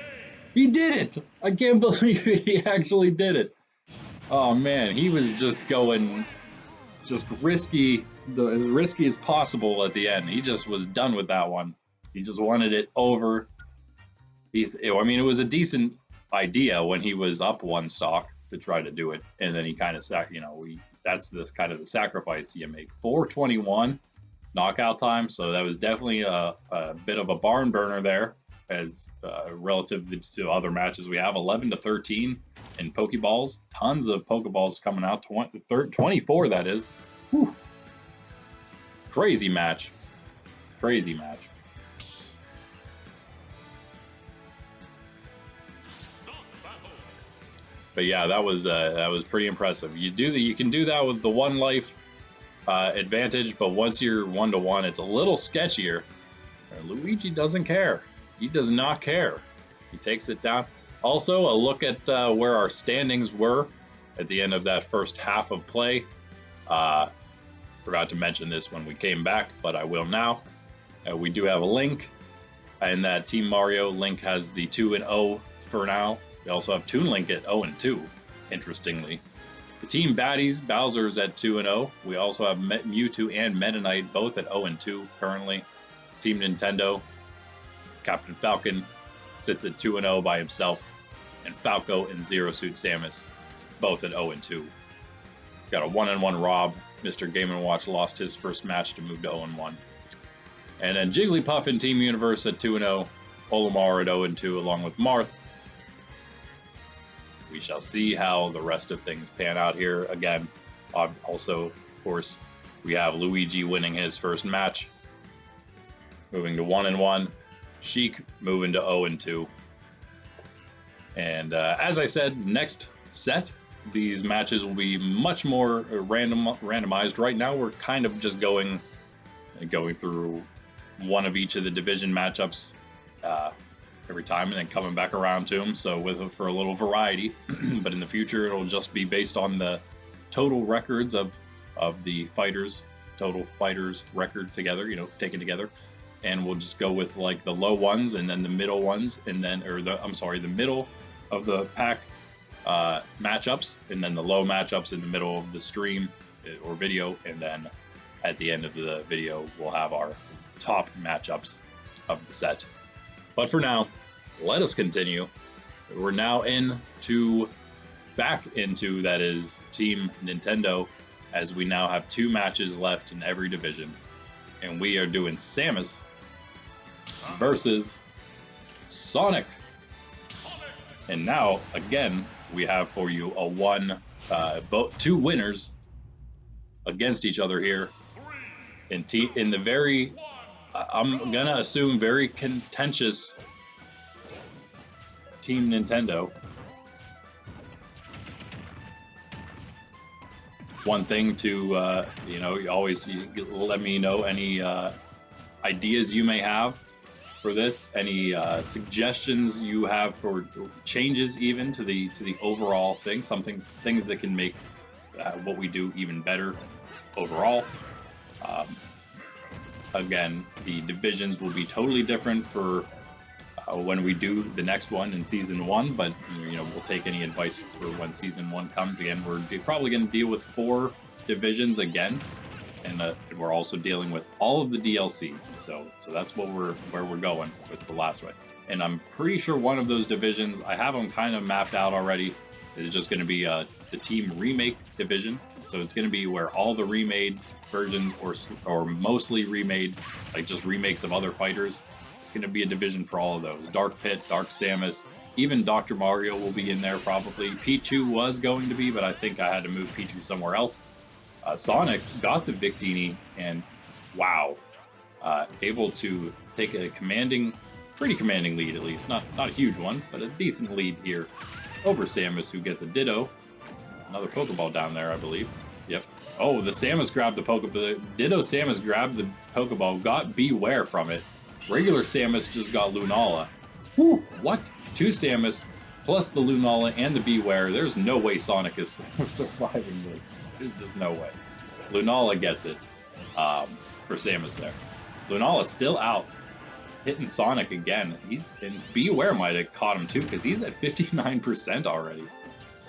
He did it! I can't believe he actually did it. Oh man, he was just going just risky, as risky as possible at the end. He just was done with that one. He just wanted it over. I mean, it was a decent idea when he was up 1 stock to try to do it, and then he kind of that's the kind of the sacrifice you make. 421 knockout time, so that was definitely a bit of a barn burner there, as relative to other matches we have. 11-13 in Pokeballs, tons of Pokeballs coming out. 24, that is. Whew. Crazy match. But yeah, that was pretty impressive. You can do that with the 1 life advantage, but once you're 1-to-1, it's a little sketchier. Luigi doesn't care. He does not care. He takes it down. Also, a look at where our standings were at the end of that first half of play. Forgot to mention this when we came back, but I will now. We do have a Link, and that Team Mario Link has the 2-0 for now. We also have Toon Link at 0-2, interestingly. The Team Baddies, Bowser's at 2-0. We also have Mewtwo and Meta Knight both at 0-2 currently. Team Nintendo, Captain Falcon sits at 2-0 by himself, and Falco and Zero Suit Samus both at 0-2. Got a 1-1 R.O.B. Mr. Game & Watch lost his first match to move to 0-1. And then Jigglypuff and Team Universe at 2-0. Olimar at 0-2 along with Marth. We shall see how the rest of things pan out here. Again, also, of course, we have Luigi winning his first match, moving to 1-1. Sheik moving to 0-2. And as I said, next set, these matches will be much more randomized. Right now, we're kind of just going through one of each of the division matchups every time, and then coming back around to them. So for a little variety, but in the future, it'll just be based on the total records of the fighters, total fighters record together, taken together. And we'll just go with like the low ones and then the middle ones, and then, the middle of the pack matchups, and then the low matchups in the middle of the stream or video, and then at the end of the video, we'll have our top matchups of the set. But for now, let us continue. We're now back into that is Team Nintendo, as we now have 2 matches left in every division, and we are doing Samus versus Sonic. And now, again, we have for you two winners against each other here in the very, I'm gonna assume, very contentious Team Nintendo. One thing to, you always let me know any ideas you may have for this, any suggestions you have for changes even to the overall thing, things that can make what we do even better overall. Again, the divisions will be totally different for when we do the next one in Season 1, but we'll take any advice for when Season 1 comes. Again, we're probably going to deal with 4 divisions again, and we're also dealing with all of the DLC. So that's where we're going with the last one. And I'm pretty sure one of those divisions, I have them kind of mapped out already, is just going to be the Team Remake division. So it's going to be where all the remade versions, or mostly remade, like just remakes of other fighters. It's going to be a division for all of those. Dark Pit, Dark Samus, even Dr. Mario will be in there probably. Pichu was going to be, but I think I had to move Pichu somewhere else. Sonic got the Victini, and wow, able to take a pretty commanding lead, at least. Not a huge one, but a decent lead here over Samus, who gets a Ditto. Another Pokeball down there, I believe. Yep. Oh, the Samus grabbed the Pokeball. Ditto Samus grabbed the Pokeball, got Beware from it. Regular Samus just got Lunala. Whew, what? 2 Samus, plus the Lunala and the Beware. There's no way Sonic is surviving this. There's just no way. Lunala gets it for Samus there. Lunala's still out, hitting Sonic again. And Beware might have caught him too, because he's at 59% already.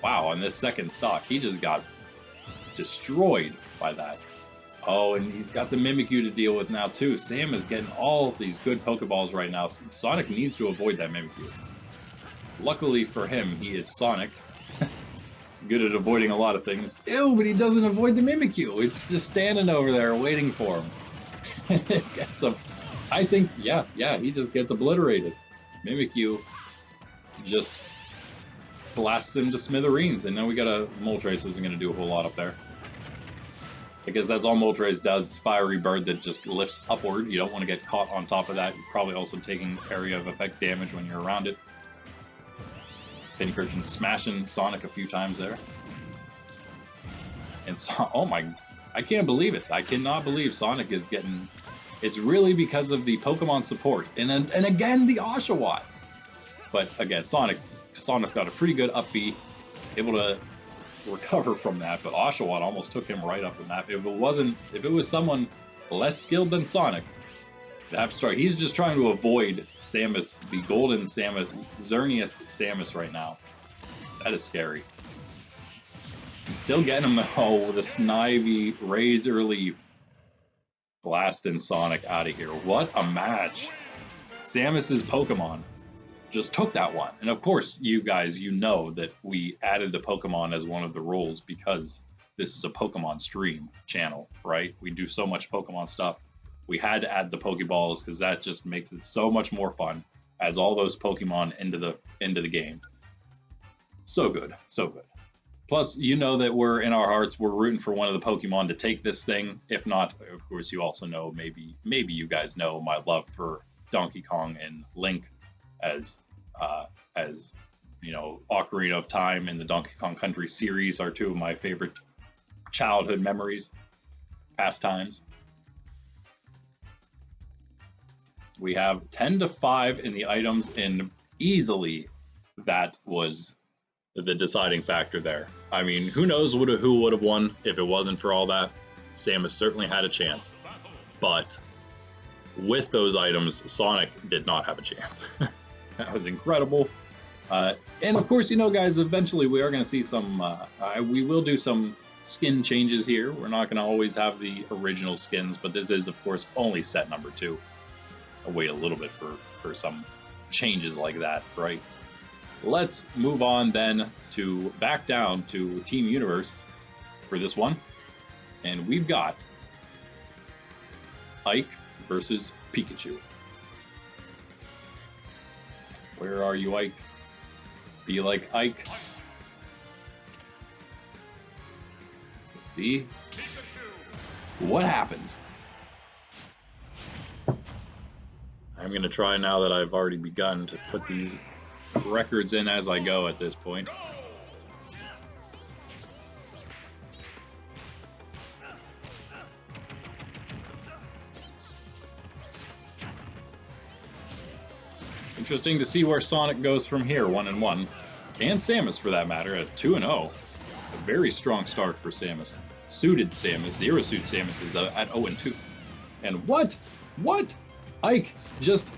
Wow, on this second stock, he just got destroyed by that. Oh, and he's got the Mimikyu to deal with now too. Sam is getting all these good Pokeballs right now. Sonic needs to avoid that Mimikyu. Luckily for him, he is Sonic. Good at avoiding a lot of things. Ew, but he doesn't avoid the Mimikyu. It's just standing over there waiting for him. Gets him. I think, yeah, he just gets obliterated. Mimikyu just blasts him to smithereens, and now we got a Moltres isn't going to do a whole lot up there. Because that's all Moltres does, is Fiery Bird that just lifts upward. You don't want to get caught on top of that. You're probably also taking area of effect damage when you're around it. Pincurchin smashing Sonic a few times there. And oh my, I can't believe it. I cannot believe Sonic is getting, it's really because of the Pokemon support. And again, the Oshawott. But again, Sonic's got a pretty good up B, able to recover from that, but Oshawott almost took him right up the map. If it was someone less skilled than Sonic, he's just trying to avoid Samus, the golden Samus, Xerneas Samus right now. That is scary. And still getting him, oh, the Snivy Razor Leaf. Blasting Sonic out of here. What a match. Samus's Pokemon just took that one. And of course, you guys, you know that we added the Pokemon as one of the rules because this is a Pokemon stream channel, right? We do so much Pokemon stuff. We had to add the Pokeballs because that just makes it so much more fun. Adds all those Pokemon into the game. So good, so good. Plus, you know that we're in our hearts, we're rooting for one of the Pokemon to take this thing. If not, of course, you also know, maybe you guys know my love for Donkey Kong and Link as you know, Ocarina of Time and the Donkey Kong Country series are two of my favorite childhood memories, pastimes. We have 10-5 in the items, and easily that was the deciding factor there. I mean, who knows who would have won if it wasn't for all that. Samus certainly had a chance, but with those items, Sonic did not have a chance. That was incredible. And of course, you know, guys, eventually we are going to see some, we will do some skin changes here. We're not going to always have the original skins, but this is, of course, only set number 2. I'll wait a little bit for some changes like that, right? Let's move on then to back down to Team Universe for this one. And we've got Ike versus Pikachu. Where are you, Ike? Be like Ike. Let's see what happens. I'm going to try now that I've already begun to put these records in as I go at this point. Interesting to see where Sonic goes from here, 1-1. And Samus, for that matter, at 2-0. A very strong start for Samus. Suited Samus, Zero Suit Samus is at 0-2. And what? Ike just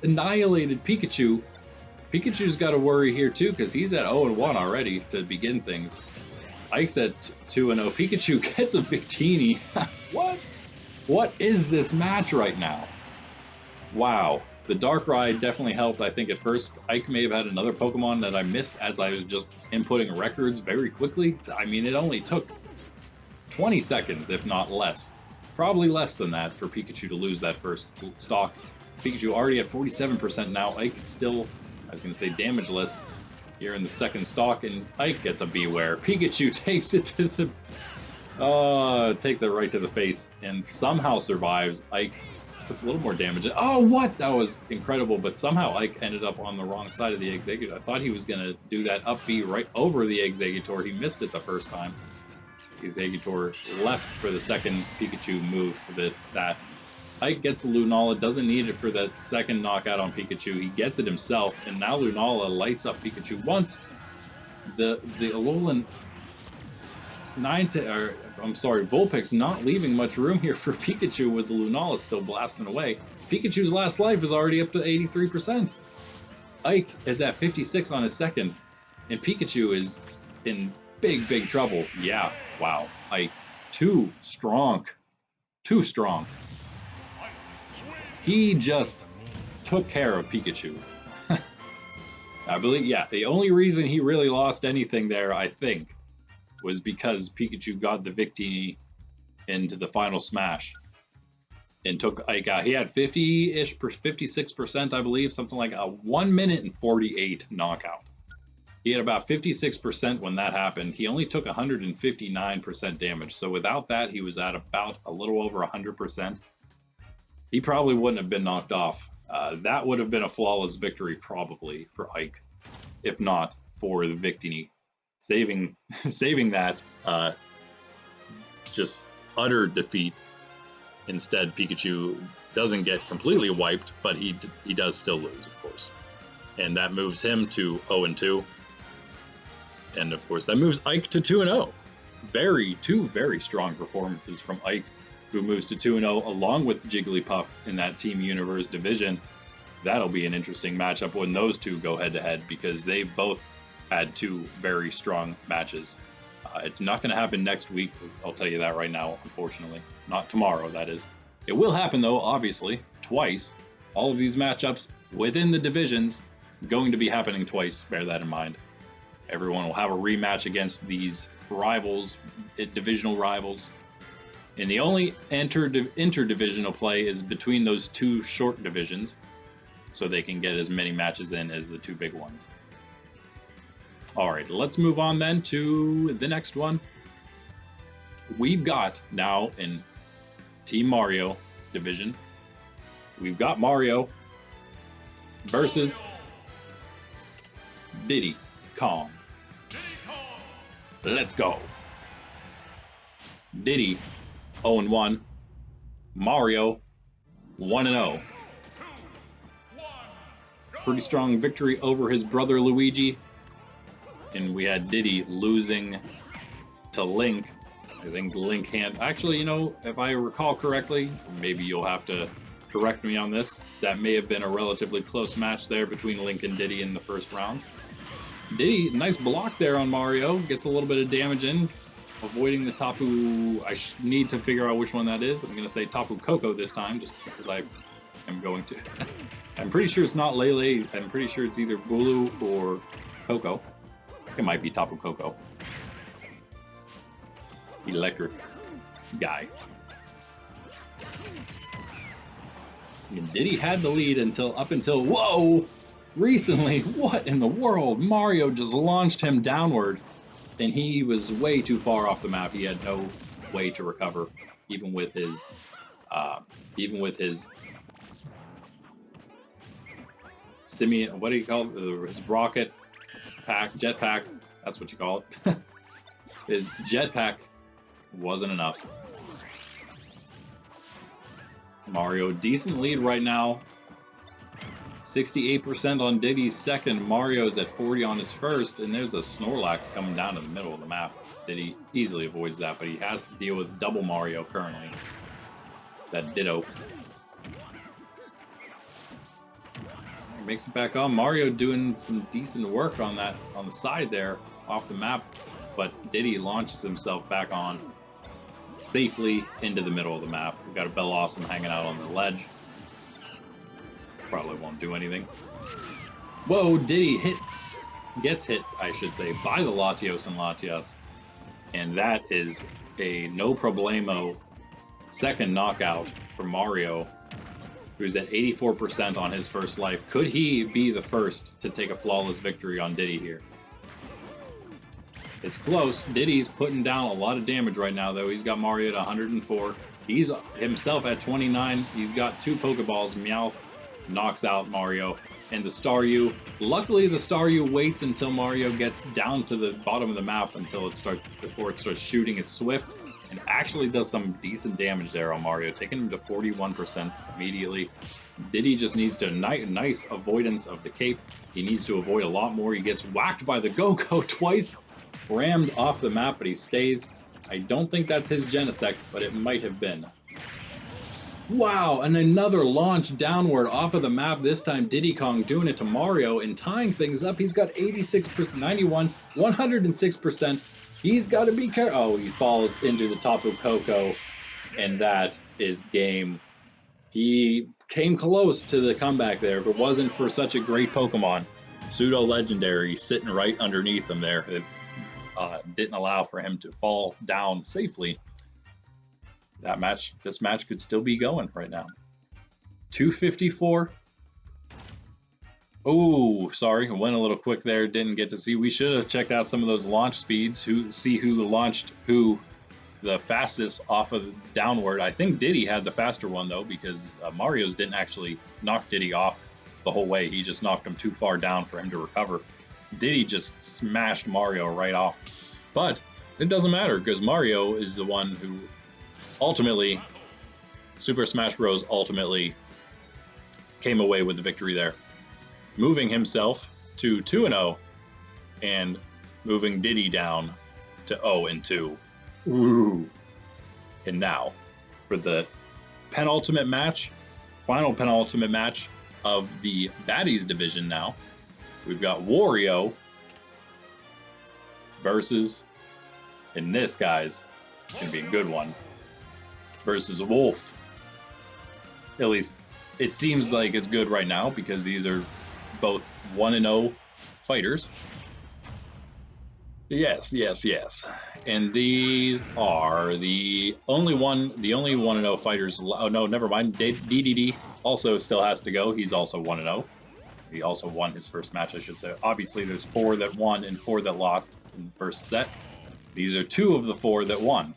annihilated Pikachu. Pikachu's got to worry here too, because he's at 0-1 already to begin things. Ike's at 2-0. Pikachu gets a Victini. What is this match right now? Wow. The Dark Ride definitely helped, I think, at first. Ike may have had another Pokemon that I missed as I was just inputting records very quickly. I mean, it only took 20 seconds, if not less. Probably less than that for Pikachu to lose that first stock. Pikachu already at 47% now. Ike still, I was going to say, damageless here in the second stock, and Ike gets a Beware. Pikachu takes it to the... takes it right to the face and somehow survives. Ike puts a little more damage in. Oh, what? That was incredible, but somehow Ike ended up on the wrong side of the Exeggutor. I thought he was going to do that up B right over the Exeggutor. He missed it the first time. The Exeggutor left for the second Pikachu move for that. Ike gets the Lunala, doesn't need it for that second knockout on Pikachu. He gets it himself, and now Lunala lights up Pikachu once. The Alolan Vulpix not leaving much room here for Pikachu with the Lunala still blasting away. Pikachu's last life is already up to 83%. Ike is at 56 on his second, and Pikachu is in big trouble. Yeah, wow. Ike, too strong. He just took care of Pikachu. I believe, yeah, the only reason he really lost anything there, I think, was because Pikachu got the Victini into the final smash and took Ike out. He had 50-ish, 56%, I believe, something like a 1 minute and 48 knockout. He had about 56% when that happened. He only took 159% damage. So without that, he was at about a little over 100%. He probably wouldn't have been knocked off. That would have been a flawless victory probably for Ike. if not for the victory. Saving that just utter defeat. Instead, Pikachu doesn't get completely wiped, but he does still lose, of course. And that moves him to 0-2. And of course, that moves Ike to 2-0. Two very strong performances from Ike, who moves to 2-0 along with Jigglypuff in that Team Universe division. That'll be an interesting matchup when those two go head-to-head, because they both had two very strong matches. It's not going to happen next week, I'll tell you that right now, unfortunately. Not tomorrow, that is. It will happen, though, obviously, twice. All of these matchups within the divisions going to be happening twice, bear that in mind. Everyone will have a rematch against these rivals, divisional rivals. And the only interdivisional play is between those two short divisions, so they can get as many matches in as the two big ones. All right, let's move on then to the next one. We've got now in Team Mario division, we've got Mario versus Diddy Kong. Let's go. Diddy 0-1, Mario 1-0. Pretty strong victory over his brother Luigi. And we had Diddy losing to Link. I think Link actually, you know, if I recall correctly, maybe you'll have to correct me on this, that may have been a relatively close match there between Link and Diddy in the first round. Diddy, nice block there on Mario, gets a little bit of damage in, avoiding the Tapu. I need to figure out which one that is. I'm going to say Tapu Koko this time, just because I am going to. I'm pretty sure it's not Lele. I'm pretty sure it's either Bulu or Koko. It might be Tapu Koko. Electric guy. And Diddy had the lead up until whoa! Recently, what in the world? Mario just launched him downward, and he was way too far off the map. He had no way to recover, even with his simian. What do you call it? His rocket pack, jetpack. That's what you call it. His jetpack wasn't enough. Mario, decent lead right now. 68% on Diddy's second. Mario's at 40 on his first, and there's a Snorlax coming down to the middle of the map. Diddy easily avoids that, but he has to deal with double Mario currently. That Ditto. He makes it back on. Mario doing some decent work on that, on the side there, off the map, but Diddy launches himself back on safely into the middle of the map. We've got a Bellossom hanging out on the ledge. Probably won't do anything. Whoa, Diddy gets hit, I should say, by the Latios and Latias. And that is a no problemo second knockout for Mario, who's at 84% on his first life. Could he be the first to take a flawless victory on Diddy here? It's close. Diddy's putting down a lot of damage right now, though. He's got Mario at 104. He's himself at 29. He's got two Pokeballs. Meowth knocks out Mario. And the Staryu, luckily the Staryu waits until Mario gets down to the bottom of the map before it starts shooting its Swift, and actually does some decent damage there on Mario, taking him to 41% immediately. Diddy just needs to nice avoidance of the cape. He needs to avoid a lot more. He gets whacked by the Go-Go twice, rammed off the map, but he stays. I don't think that's his Genesect, but it might have been. Wow, and another launch downward off of the map, this time Diddy Kong doing it to Mario and tying things up. He's got 86%, 91, 106%. He's got to be careful. Oh, he falls into the Tapu Koko, and that is game. He came close to the comeback there if it wasn't for such a great Pokemon. Pseudo-legendary sitting right underneath him there. It didn't allow for him to fall down safely. This match could still be going right now. 254. Oh, sorry, I went a little quick there. Didn't get to see. We should have checked out some of those launch speeds. See who launched who the fastest off of downward. I think Diddy had the faster one though, because Mario's didn't actually knock Diddy off the whole way. He just knocked him too far down for him to recover. Diddy just smashed Mario right off. But it doesn't matter because Mario is the one who ultimately, Super Smash Bros. Ultimately came away with the victory there, moving himself to 2-0 and moving Diddy down to 0-2. Ooh. And now for the penultimate match, final penultimate match of the Baddies division now. We've got Wario versus, and this, guys, is going to be a good one, versus Wolf. At least it seems like it's good right now because these are both 1-0 fighters. Yes. And these are the only 1-0 fighters. Oh no, never mind. Dedede also still has to go. He's also 1-0. He also won his first match, I should say. Obviously, there's 4 that won and 4 that lost in the first set. These are 2 of the 4 that won.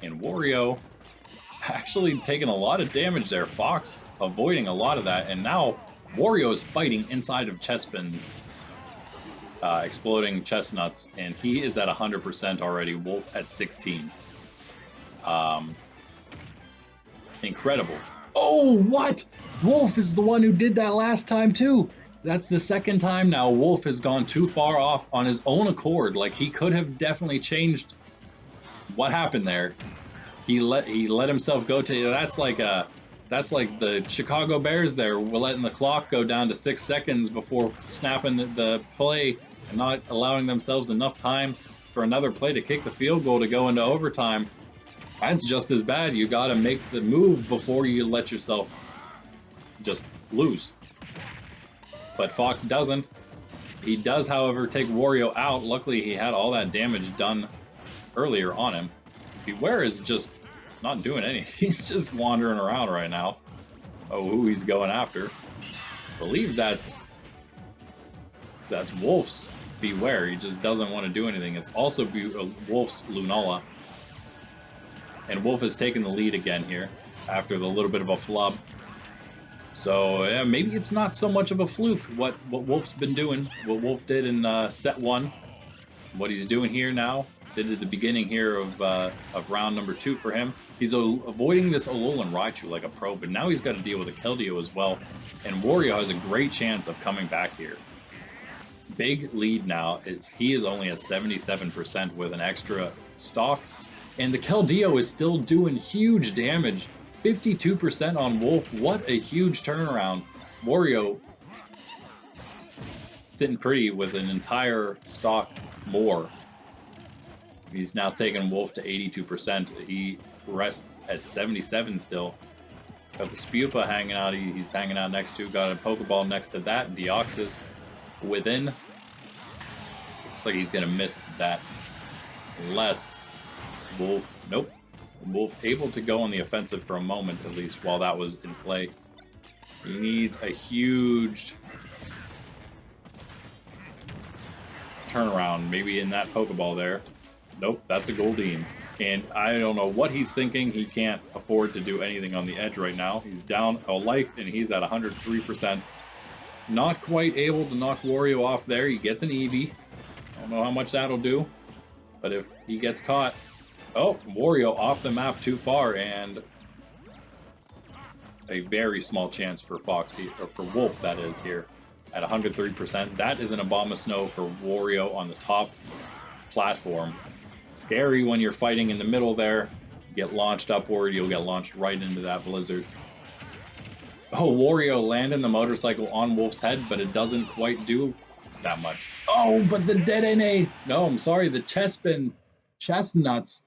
And Wario actually taking a lot of damage there. Fox avoiding a lot of that. And now Wario is fighting inside of Chespin's exploding chestnuts, and he is at 100% already. Wolf at 16. Incredible. Oh, what? Wolf is the one who did that last time too. That's the second time now Wolf has gone too far off on his own accord. Like, he could have definitely changed what happened there. He let himself go to, that's like the Chicago Bears there. We're letting the clock go down to 6 seconds before snapping the play and not allowing themselves enough time for another play to kick the field goal to go into overtime. That's just as bad. You got to make the move before you let yourself just lose. But Fox doesn't. He does, however, take Wario out. Luckily, he had all that damage done earlier on him. Beware is just not doing anything. He's just wandering around right now. Oh, who he's going after. I believe that's Wolf's Beware. He just doesn't want to do anything. It's also Wolf's Lunala. And Wolf has taken the lead again here after the little bit of a flub. So yeah, maybe it's not so much of a fluke what Wolf's been doing. What Wolf did in set 1. What he's doing here now. Did at the beginning here of round number 2 for him. He's avoiding this Alolan Raichu like a pro, but now he's got to deal with a Keldeo as well. And Wario has a great chance of coming back here. Big lead now. He is only at 77% with an extra stock. And the Keldeo is still doing huge damage. 52% on Wolf. What a huge turnaround. Wario sitting pretty with an entire stock more. He's now taken Wolf to 82%. He rests at 77 still. Got the Spupa hanging out. He's hanging out next to. Got a Pokeball next to that. Deoxys within. Looks like he's going to miss that. Unless Wolf... Nope. Wolf able to go on the offensive for a moment, at least, while that was in play. He needs a huge turnaround, maybe in that Pokeball there. Nope, that's a Goldeen. And I don't know what he's thinking. He can't afford to do anything on the edge right now. He's down a life, and he's at 103%. Not quite able to knock Wario off there. He gets an Eevee. I don't know how much that'll do. But if he gets caught... Oh, Wario off the map too far, and a very small chance for Foxy, or for Wolf, that is, here at 103%. That is an Abomasnow for Wario on the top platform. Scary when you're fighting in the middle there. You get launched upward, you'll get launched right into that blizzard. Oh, Wario landing the motorcycle on Wolf's head, but it doesn't quite do that much. Oh, but the Dedede! No, I'm sorry, the Chespin Chestnuts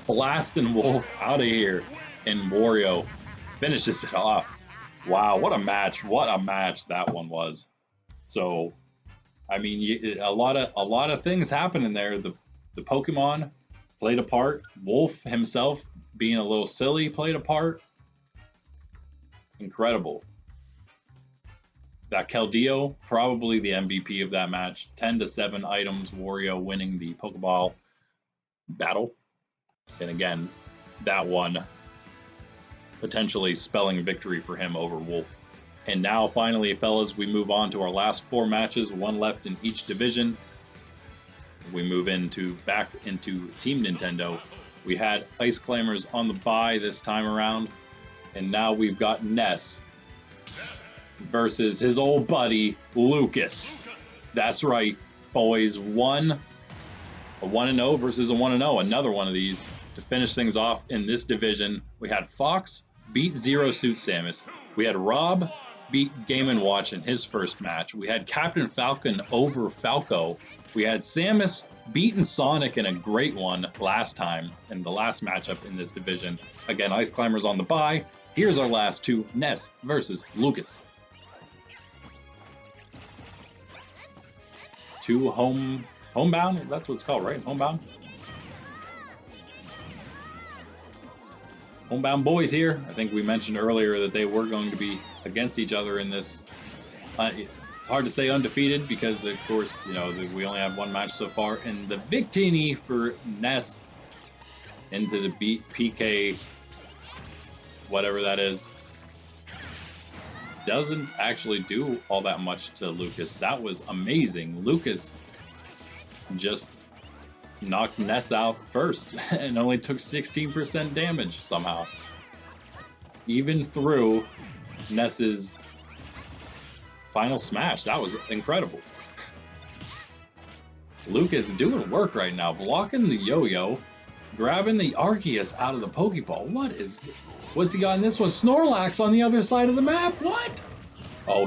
blasting Wolf out of here, and Wario finishes it off. Wow, what a match! What a match that one was. So, I mean, a lot of things happened in there. The Pokemon played a part. Wolf himself being a little silly played a part. Incredible. That Keldeo, probably the MVP of that match. 10-7 items. Wario winning the Pokeball battle. And again, that one potentially spelling victory for him over Wolf. And now, finally, fellas, we move on to our last 4 matches, 1 left in each division. We move back into Team Nintendo. We had Ice Climbers on the bye this time around, and now we've got Ness versus his old buddy Lucas. That's right, boys. A 1-0 versus a 1-0. Another one of these to finish things off in this division. We had Fox beat Zero Suit Samus. We had R.O.B beat Game & Watch in his first match. We had Captain Falcon over Falco. We had Samus beating Sonic in a great one last time in the last matchup in this division. Again, Ice Climbers on the bye. Here's our last 2, Ness versus Lucas. 2 homebound, that's what it's called, right? Homebound? Homebound boys here. I think we mentioned earlier that they were going to be against each other in this. It's hard to say undefeated because, of course, you know, we only have 1 match so far. And the victini for Ness into the PK, whatever that is, doesn't actually do all that much to Lucas. That was amazing. Lucas just knocked Ness out first and only took 16% damage somehow. Even through Ness's final smash. That was incredible. Lucas doing work right now, blocking the yo-yo, grabbing the Arceus out of the Pokeball. What's he got in this one? Snorlax on the other side of the map? What? Oh,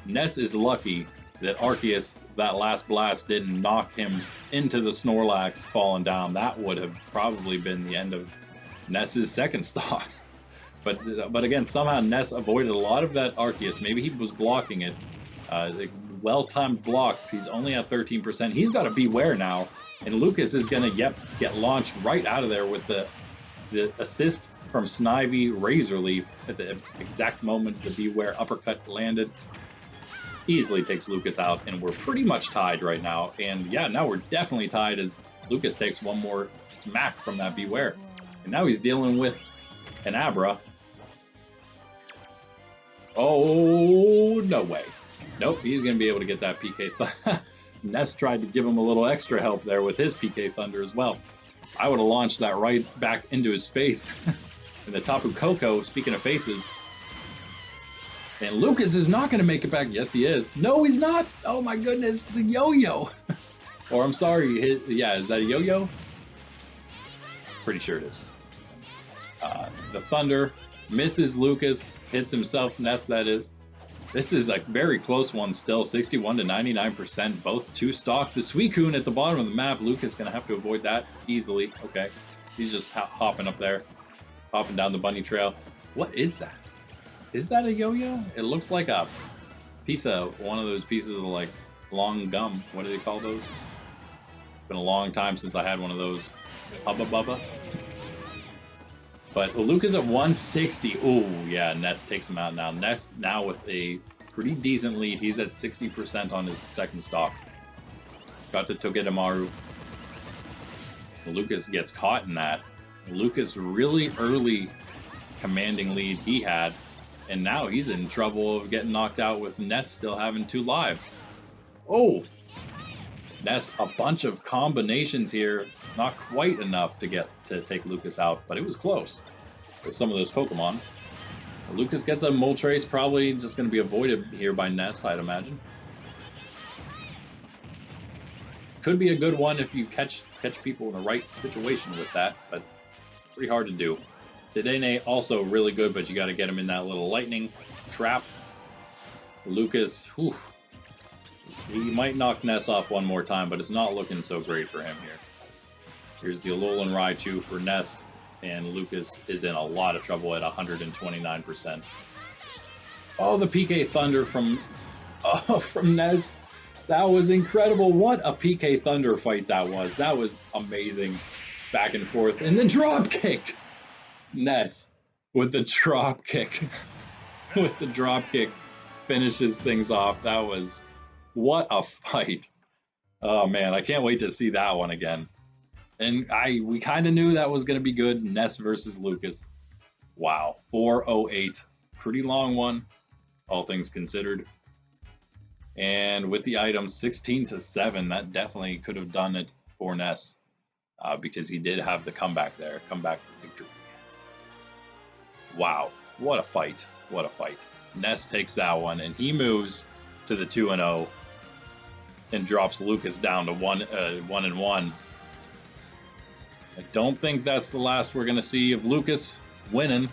Ness is lucky that Arceus, that last blast, didn't knock him into the Snorlax falling down. That would have probably been the end of Ness's second stock. But again, somehow Ness avoided a lot of that Arceus. Maybe he was blocking it. Well-timed blocks. He's only at 13%. He's got to beware now. And Lucas is going to get launched right out of there with the assist from Snivy Razor Leaf at the exact moment the beware uppercut landed. Easily takes Lucas out, and we're pretty much tied right now. And yeah, now we're definitely tied as Lucas takes 1 more smack from that beware. And now he's dealing with an Abra. Oh, no way. Nope, he's going to be able to get that PK Thunder. Ness tried to give him a little extra help there with his PK Thunder as well. I would have launched that right back into his face. And the Tapu Koko, speaking of faces. And Lucas is not going to make it back. Yes, he is. No, he's not. Oh, my goodness. The yo-yo. Or I'm sorry. Yeah, is that a yo-yo? Pretty sure it is. The Thunder misses Lucas. Hits himself. Ness, that is. This is a very close one still. 61 to 99%. Both 2 stock. The Suicune at the bottom of the map. Lucas going to have to avoid that easily. Okay. He's just hopping up there. Hopping down the bunny trail. What is that? Is that a yo-yo? It looks like a piece of one of those pieces of like long gum. What do they call those? It's been a long time since I had one of those. Hubba Bubba. But Lucas at 160. Ooh, yeah, Ness takes him out now. Ness now with a pretty decent lead. He's at 60% on his second stock. Got to Togedemaru. Lucas gets caught in that. Lucas really early commanding lead he had. And now he's in trouble of getting knocked out with Ness still having 2 lives. Oh! Ness, a bunch of combinations here. Not quite enough to take Lucas out, but it was close with some of those Pokemon. Lucas gets a Moltres, probably just going to be avoided here by Ness, I'd imagine. Could be a good one if you catch people in the right situation with that, but pretty hard to do. Dedede also really good, but you got to get him in that little lightning trap. Lucas, whew, he might knock Ness off 1 more time, but it's not looking so great for him here. Here's the Alolan Raichu for Ness, and Lucas is in a lot of trouble at 129%. Oh, the PK Thunder from Ness. That was incredible. What a PK Thunder fight that was. That was amazing. Back and forth. And the drop kick. Ness with the drop kick. With the drop kick finishes things off. That was, what a fight. Oh man, I can't wait to see that one again. And we kind of knew that was going to be good. Ness versus Lucas. Wow, 408. Pretty long one. all things considered. And with the item 16-7, that definitely could have done it for Ness, because he did have the comeback there, comeback victory. Wow, what a fight! What a fight! Ness takes that one, and he moves to the 2-0, and drops Lucas down to 1-1. I don't think that's the last we're going to see of Lucas winning,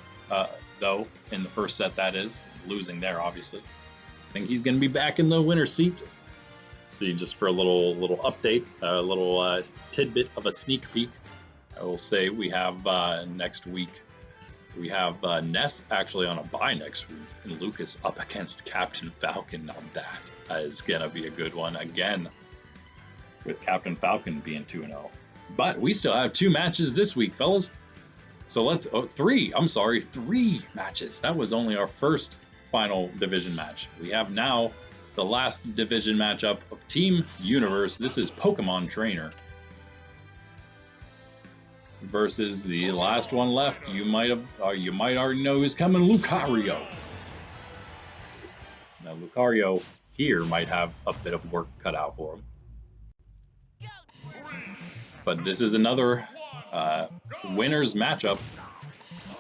though, in the first set, that is. Losing there, obviously. I think he's going to be back in the winner's seat. See, just for a little update, a little tidbit of a sneak peek, I will say we have next week, we have Ness actually on a bye next week, and Lucas up against Captain Falcon. Now that is going to be a good one again, with Captain Falcon being 2-0. But we still have 2 matches this week, fellas. So let's, 3 matches. That was only our first final division match. We have now the last division matchup of Team Universe. This is Pokemon Trainer versus the last one left. You might already know who's coming, Lucario. Now Lucario here might have a bit of work cut out for him. But this is another winners matchup.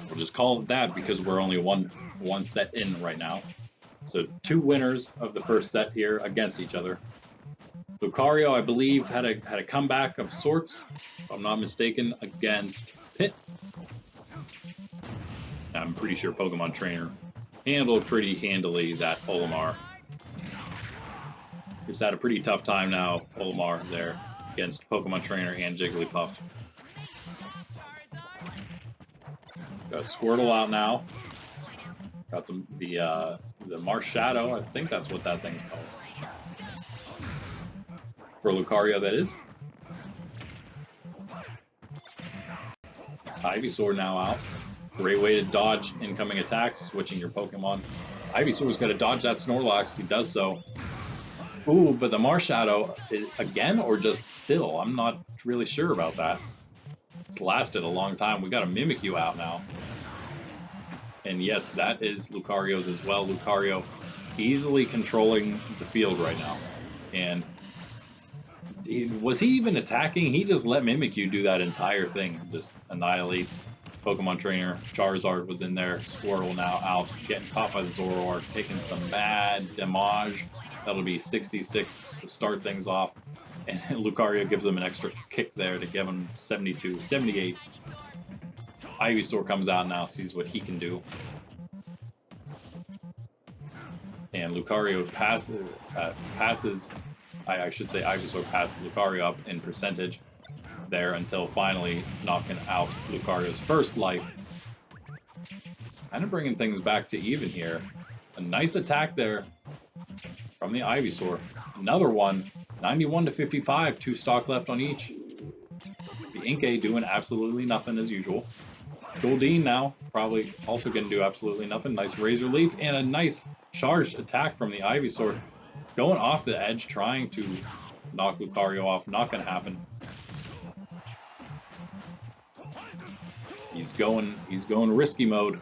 We'll just call it that because we're only one set in right now. So 2 winners of the first set here against each other. Lucario, I believe, had a comeback of sorts, if I'm not mistaken, against Pit. I'm pretty sure Pokemon Trainer handled pretty handily that Olimar. He's had a pretty tough time now, Olimar, there, against Pokemon Trainer and Jigglypuff. Got Squirtle out now. Got the Marth Shadow, I think that's what that thing's called. For Lucario, that is. Ivysaur now out. Great way to dodge incoming attacks, switching your Pokemon. Ivysaur's got to dodge that Snorlax. He does so. Ooh, but the Marth Shadow, again or just still? I'm not really sure about that. It's lasted a long time. We got a Mimikyu out now. And yes, that is Lucario's as well. Lucario easily controlling the field right now. And was he even attacking? He just let Mimikyu do that entire thing. Just annihilates Pokemon Trainer. Charizard was in there. Squirtle now out. Getting caught by the Zoroark. Taking some bad damage. That'll be 66 to start things off. And Lucario gives him an extra kick there to give him 72, 78. Ivysaur comes out now, sees what he can do. And Lucario passes, I should say Ivysaur passed Lucario up in percentage there until finally knocking out Lucario's first life. Kind of bringing things back to even here. A nice attack there from the Ivysaur. Another one, 91 to 55, 2 stock left on each. The Inkay doing absolutely nothing as usual. Goldeen now, probably also going to do absolutely nothing. Nice Razor Leaf and a nice charged attack from the Ivysaur. Going off the edge, trying to knock Lucario off. Not going to happen. He's going risky mode,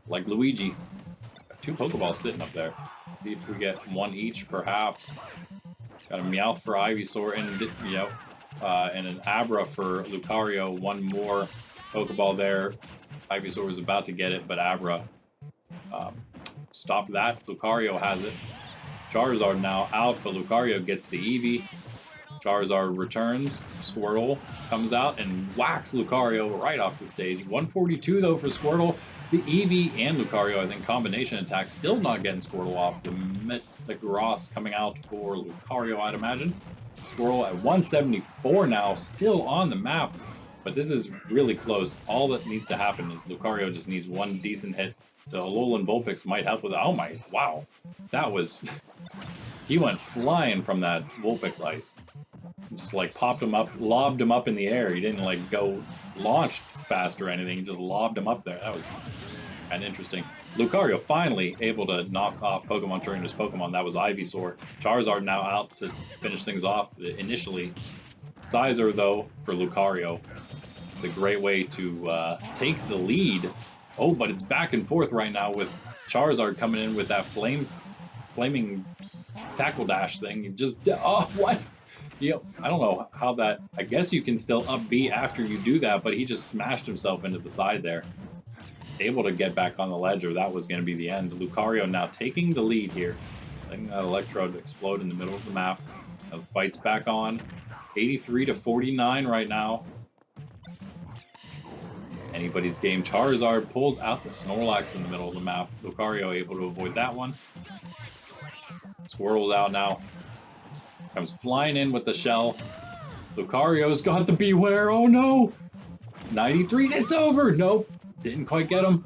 like Luigi. Got 2 Pokeballs sitting up there. Let's see if we get 1 each, perhaps. Got a Meowth for Ivysaur, and an Abra for Lucario. 1 more Pokeball there. Ivysaur was about to get it, but Abra stopped that. Lucario has it. Charizard now out, but Lucario gets the Eevee. Charizard returns. Squirtle comes out and whacks Lucario right off the stage. 142 though for Squirtle. The Eevee and Lucario, I think, combination attack, still not getting Squirtle off. The Gross coming out for Lucario, I'd imagine. Squirtle at 174 now, still on the map. But this is really close. All that needs to happen is Lucario just needs 1 decent hit. The Alolan Vulpix might help with it. Oh my, wow. That was... He went flying from that Vulpix ice. Just like popped him up, lobbed him up in the air. He didn't like go launched fast or anything. He just lobbed him up there. That was kind of interesting. Lucario finally able to knock off Pokemon Trainer's Pokemon. That was Ivysaur. Charizard now out to finish things off initially. Sizer, though, for Lucario. It's a great way to take the lead. Oh, but it's back and forth right now with Charizard coming in with that flaming tackle dash thing. You just, oh, what? You know, I don't know how that, I guess you can still up B after you do that, but he just smashed himself into the side there. Able to get back on the ledge, or that was going to be the end. Lucario now taking the lead here. Letting that Electrode explode in the middle of the map. Now the fight's back on. 83 to 49 right now. Anybody's game. Charizard pulls out the Snorlax in the middle of the map. Lucario able to avoid that one. Squirtle's out now. Comes flying in with the shell. Lucario's got the Beware. Oh no! 93, it's over! Nope. Didn't quite get him.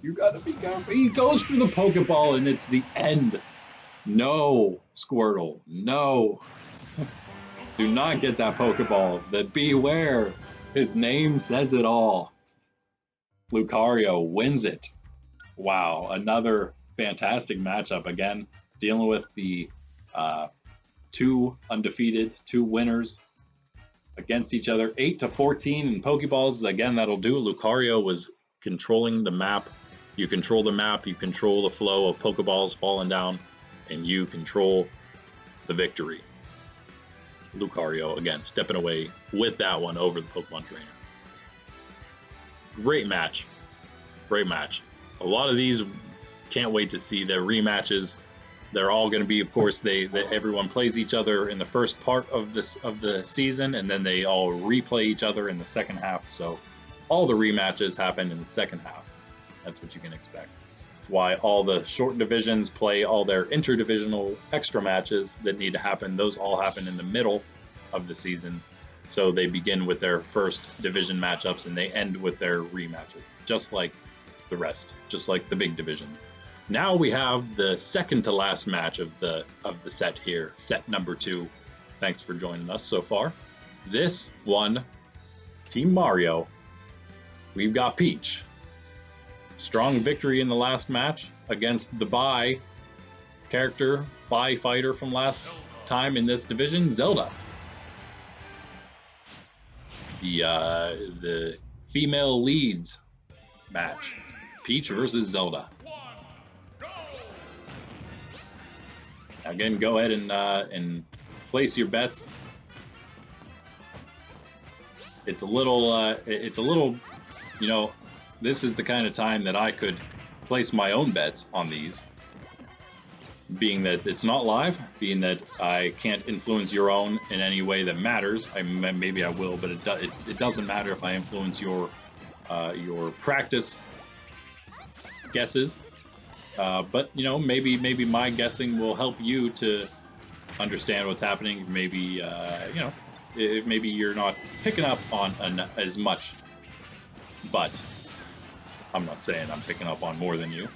You gotta be careful. He goes for the Pokeball and it's the end. No, Squirtle. No. Do not get that Pokeball. The Beware. His name says it all. Lucario wins it. Wow, another fantastic matchup again. Dealing with the two winners against each other. 8 to 14 in Pokeballs. Again, that'll do. Lucario was controlling the map. You control the map, you control the flow of Pokeballs falling down, and you control the victory. Lucario, again, stepping away with that one over the Pokemon Trainer. Great match. Great match. A lot of these, can't wait to see the rematches. They're all going to be, of course, everyone plays each other in the first part of the season, and then they all replay each other in the second half. So all the rematches happen in the second half. That's what you can expect. That's why all the short divisions play all their interdivisional extra matches that need to happen. Those all happen in the middle of the season. So they begin with their first division matchups and they end with their rematches, just like the rest, just like the big divisions. Now we have the second to last match of the set here, set number 2. Thanks for joining us so far. This one, Team Mario, we've got Peach. Strong victory in the last match against the Bye fighter from last time in this division, Zelda. The female leads match, Peach versus Zelda. Again, go ahead and place your bets. It's a little, you know, this is the kind of time that I could place my own bets on these. Being that it's not live, being that I can't influence your own in any way that matters. Maybe I will, but it doesn't matter if I influence your practice guesses. But you know, maybe my guessing will help you to understand what's happening. Maybe you know, maybe you're not picking up on as much, but I'm not saying I'm picking up on more than you.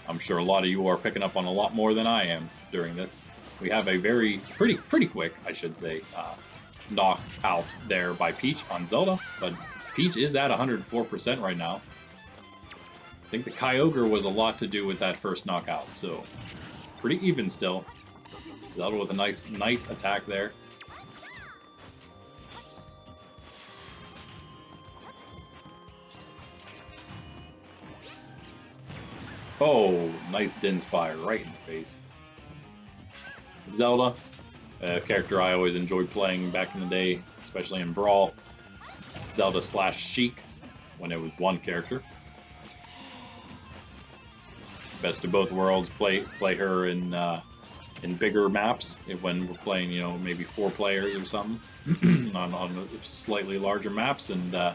I'm sure a lot of you are picking up on a lot more than I am during this. We have a pretty quick, I should say, knockout there by Peach on Zelda, but Peach is at 104% right now. I think the Kyogre was a lot to do with that first knockout, so pretty even still. Zelda with a nice Knight attack there. Oh, nice Din's Fire right in the face. Zelda, a character I always enjoyed playing back in the day, especially in Brawl. Zelda / Sheik, when it was one character. Best of both worlds. Play her in bigger maps when we're playing, you know, maybe 4 players or something on slightly larger maps, and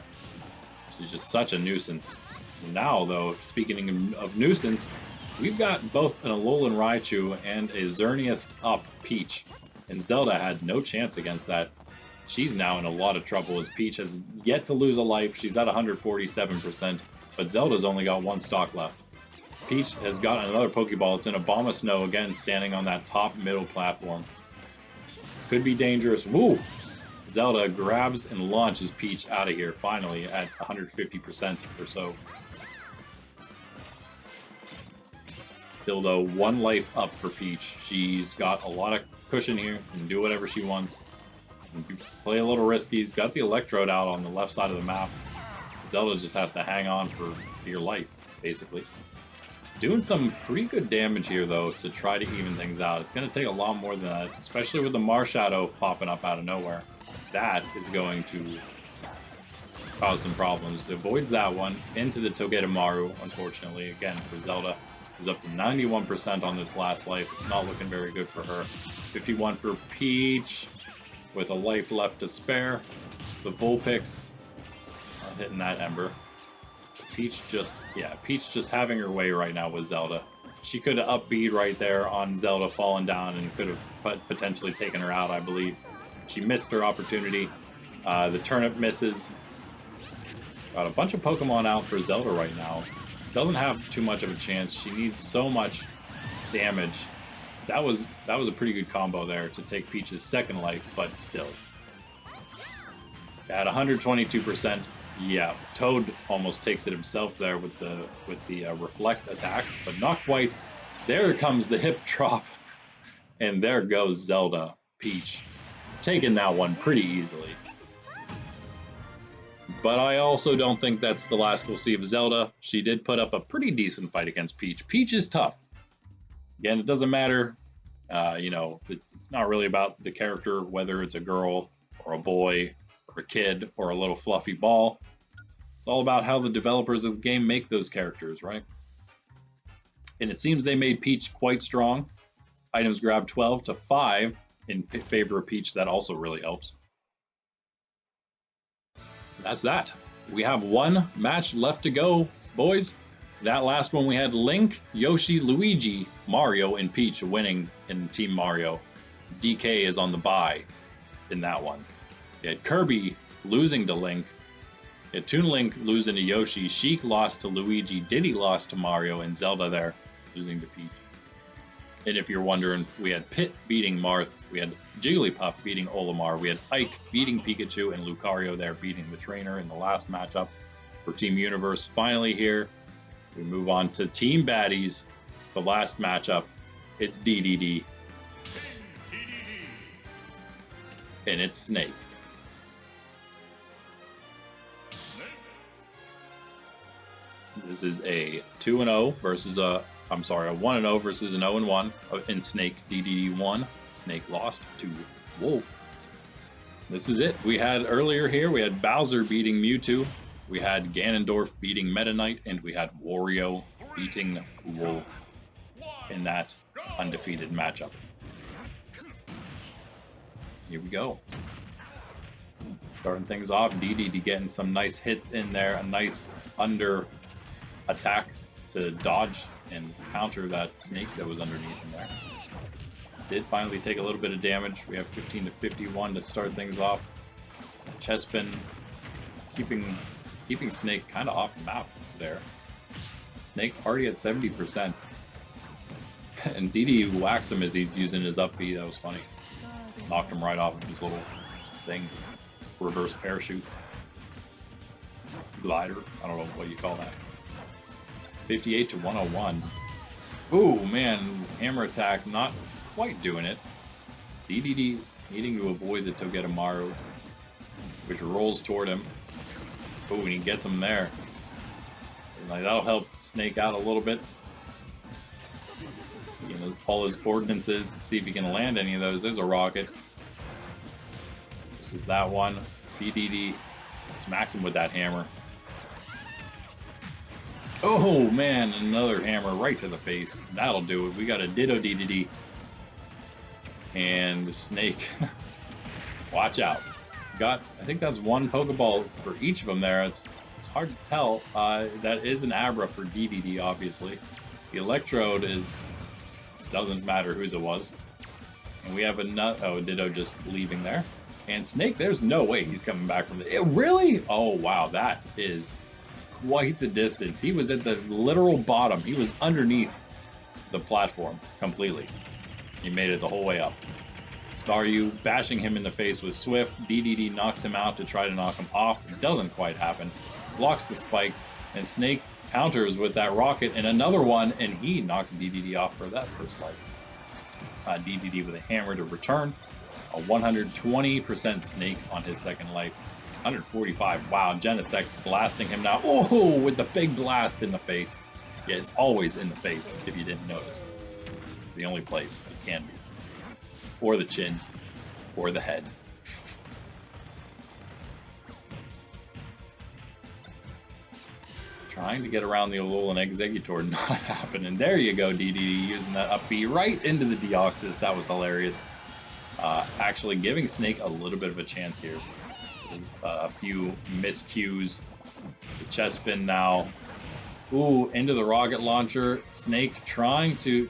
she's just such a nuisance. Now, though, speaking of nuisance, we've got both an Alolan Raichu and a Xerneas up Peach, and Zelda had no chance against that. She's now in a lot of trouble as Peach has yet to lose a life. She's at 147%, but Zelda's only got 1 stock left. Peach has got another Pokeball. It's in Abomasnow again, standing on that top middle platform. Could be dangerous. Woo! Zelda grabs and launches Peach out of here, finally, at 150% or so. Still, though, 1 life up for Peach. She's got a lot of cushion here, can do whatever she wants. Play a little risky. He's got the Electrode out on the left side of the map. Zelda just has to hang on for your life, basically. Doing some pretty good damage here, though, to try to even things out. It's going to take a lot more than that, especially with the Marth Shadow popping up out of nowhere. That is going to cause some problems. It avoids that one into the Togedemaru, unfortunately. Again, for Zelda, who's up to 91% on this last life. It's not looking very good for her. 51 for Peach, with a life left to spare. The Vulpix hitting that Ember. Peach just having her way right now with Zelda. She could have up B right there on Zelda falling down and could have potentially taken her out, I believe. She missed her opportunity. The turnip misses. Got a bunch of Pokemon out for Zelda right now. Doesn't have too much of a chance. She needs so much damage. That was a pretty good combo there to take Peach's second life, but still. At 122%. Yeah, Toad almost takes it himself there with the reflect attack, but not quite. There comes the hip drop, and there goes Zelda. Peach taking that one pretty easily. But I also don't think that's the last we'll see of Zelda. She did put up a pretty decent fight against Peach. Peach is tough. Again, it doesn't matter. You know, it's not really about the character, whether it's a girl or a boy or a kid or a little fluffy ball. It's all about how the developers of the game make those characters, right? And it seems they made Peach quite strong. Items grabbed 12 to 5 in favor of Peach. That also really helps. That's that. We have one match left to go, boys. That last one we had Link, Yoshi, Luigi, Mario, and Peach winning in Team Mario. DK is on the bye in that one. We had Kirby losing to Link. We had Toon Link losing to Yoshi. Sheik lost to Luigi. Diddy lost to Mario. And Zelda there losing to Peach. And if you're wondering, we had Pit beating Marth. We had Jigglypuff beating Olimar. We had Ike beating Pikachu. And Lucario there beating the trainer in the last matchup for Team Universe. Finally here, we move on to Team Baddies. The last matchup, it's Dedede. And it's Snake. This is a 2-0 versus a 1-0 versus an 0-1 in Snake. Dedede won. Snake lost to Wolf. This is it. We had earlier here, we had Bowser beating Mewtwo. We had Ganondorf beating Meta Knight, and we had Wario beating Wolf in that undefeated matchup. Here we go. Starting things off, Dedede getting some nice hits in there, a nice under attack to dodge and counter that Snake that was underneath in there. Did finally take a little bit of damage. We have 15 to 51 to start things off. Chespin keeping Snake kind of off the map there. Snake already at 70%. And Diddy whacks him as he's using his up B. That was funny. Knocked him right off of his little thing. Reverse parachute. Glider. I don't know what you call that. 58 to 101. Ooh, man. Hammer attack not quite doing it. Dedede needing to avoid the Togedemaru, which rolls toward him. Ooh, and he gets him there. Like, that'll help Snake out a little bit. You know, all his ordinances to see if he can land any of those. There's a rocket. This is that one. Dedede smacks him with that hammer. Oh man, another hammer right to the face. That'll do it. We got a Ditto Dedede. And Snake. Watch out. I think that's one Pokeball for each of them there. It's hard to tell. That is an Abra for Dedede, obviously. The Electrode doesn't matter whose it was. And we have a Ditto just leaving there. And Snake, there's no way he's coming back from the... Really? Oh, wow. That is quite the distance. He was at the literal bottom. He was underneath the platform completely. He made it the whole way up. Staryu bashing him in the face with Swift. Dedede knocks him out to try to knock him off. It doesn't quite happen. Blocks the spike. And Snake counters with that rocket and another one. And he knocks Dedede off for that first life. Dedede with a hammer to return. A 120% Snake on his second life. 145. Wow, Genesect blasting him now. Oh, with the big blast in the face. Yeah, it's always in the face, if you didn't notice. It's the only place it can be. Or the chin, or the head. Trying to get around the Alolan Exeggutor, not happening. There you go, Dedede, using that up B right into the Deoxys. That was hilarious. Actually giving Snake a little bit of a chance here. A few miscues. The chest spin now. Ooh, into the rocket launcher. Snake trying to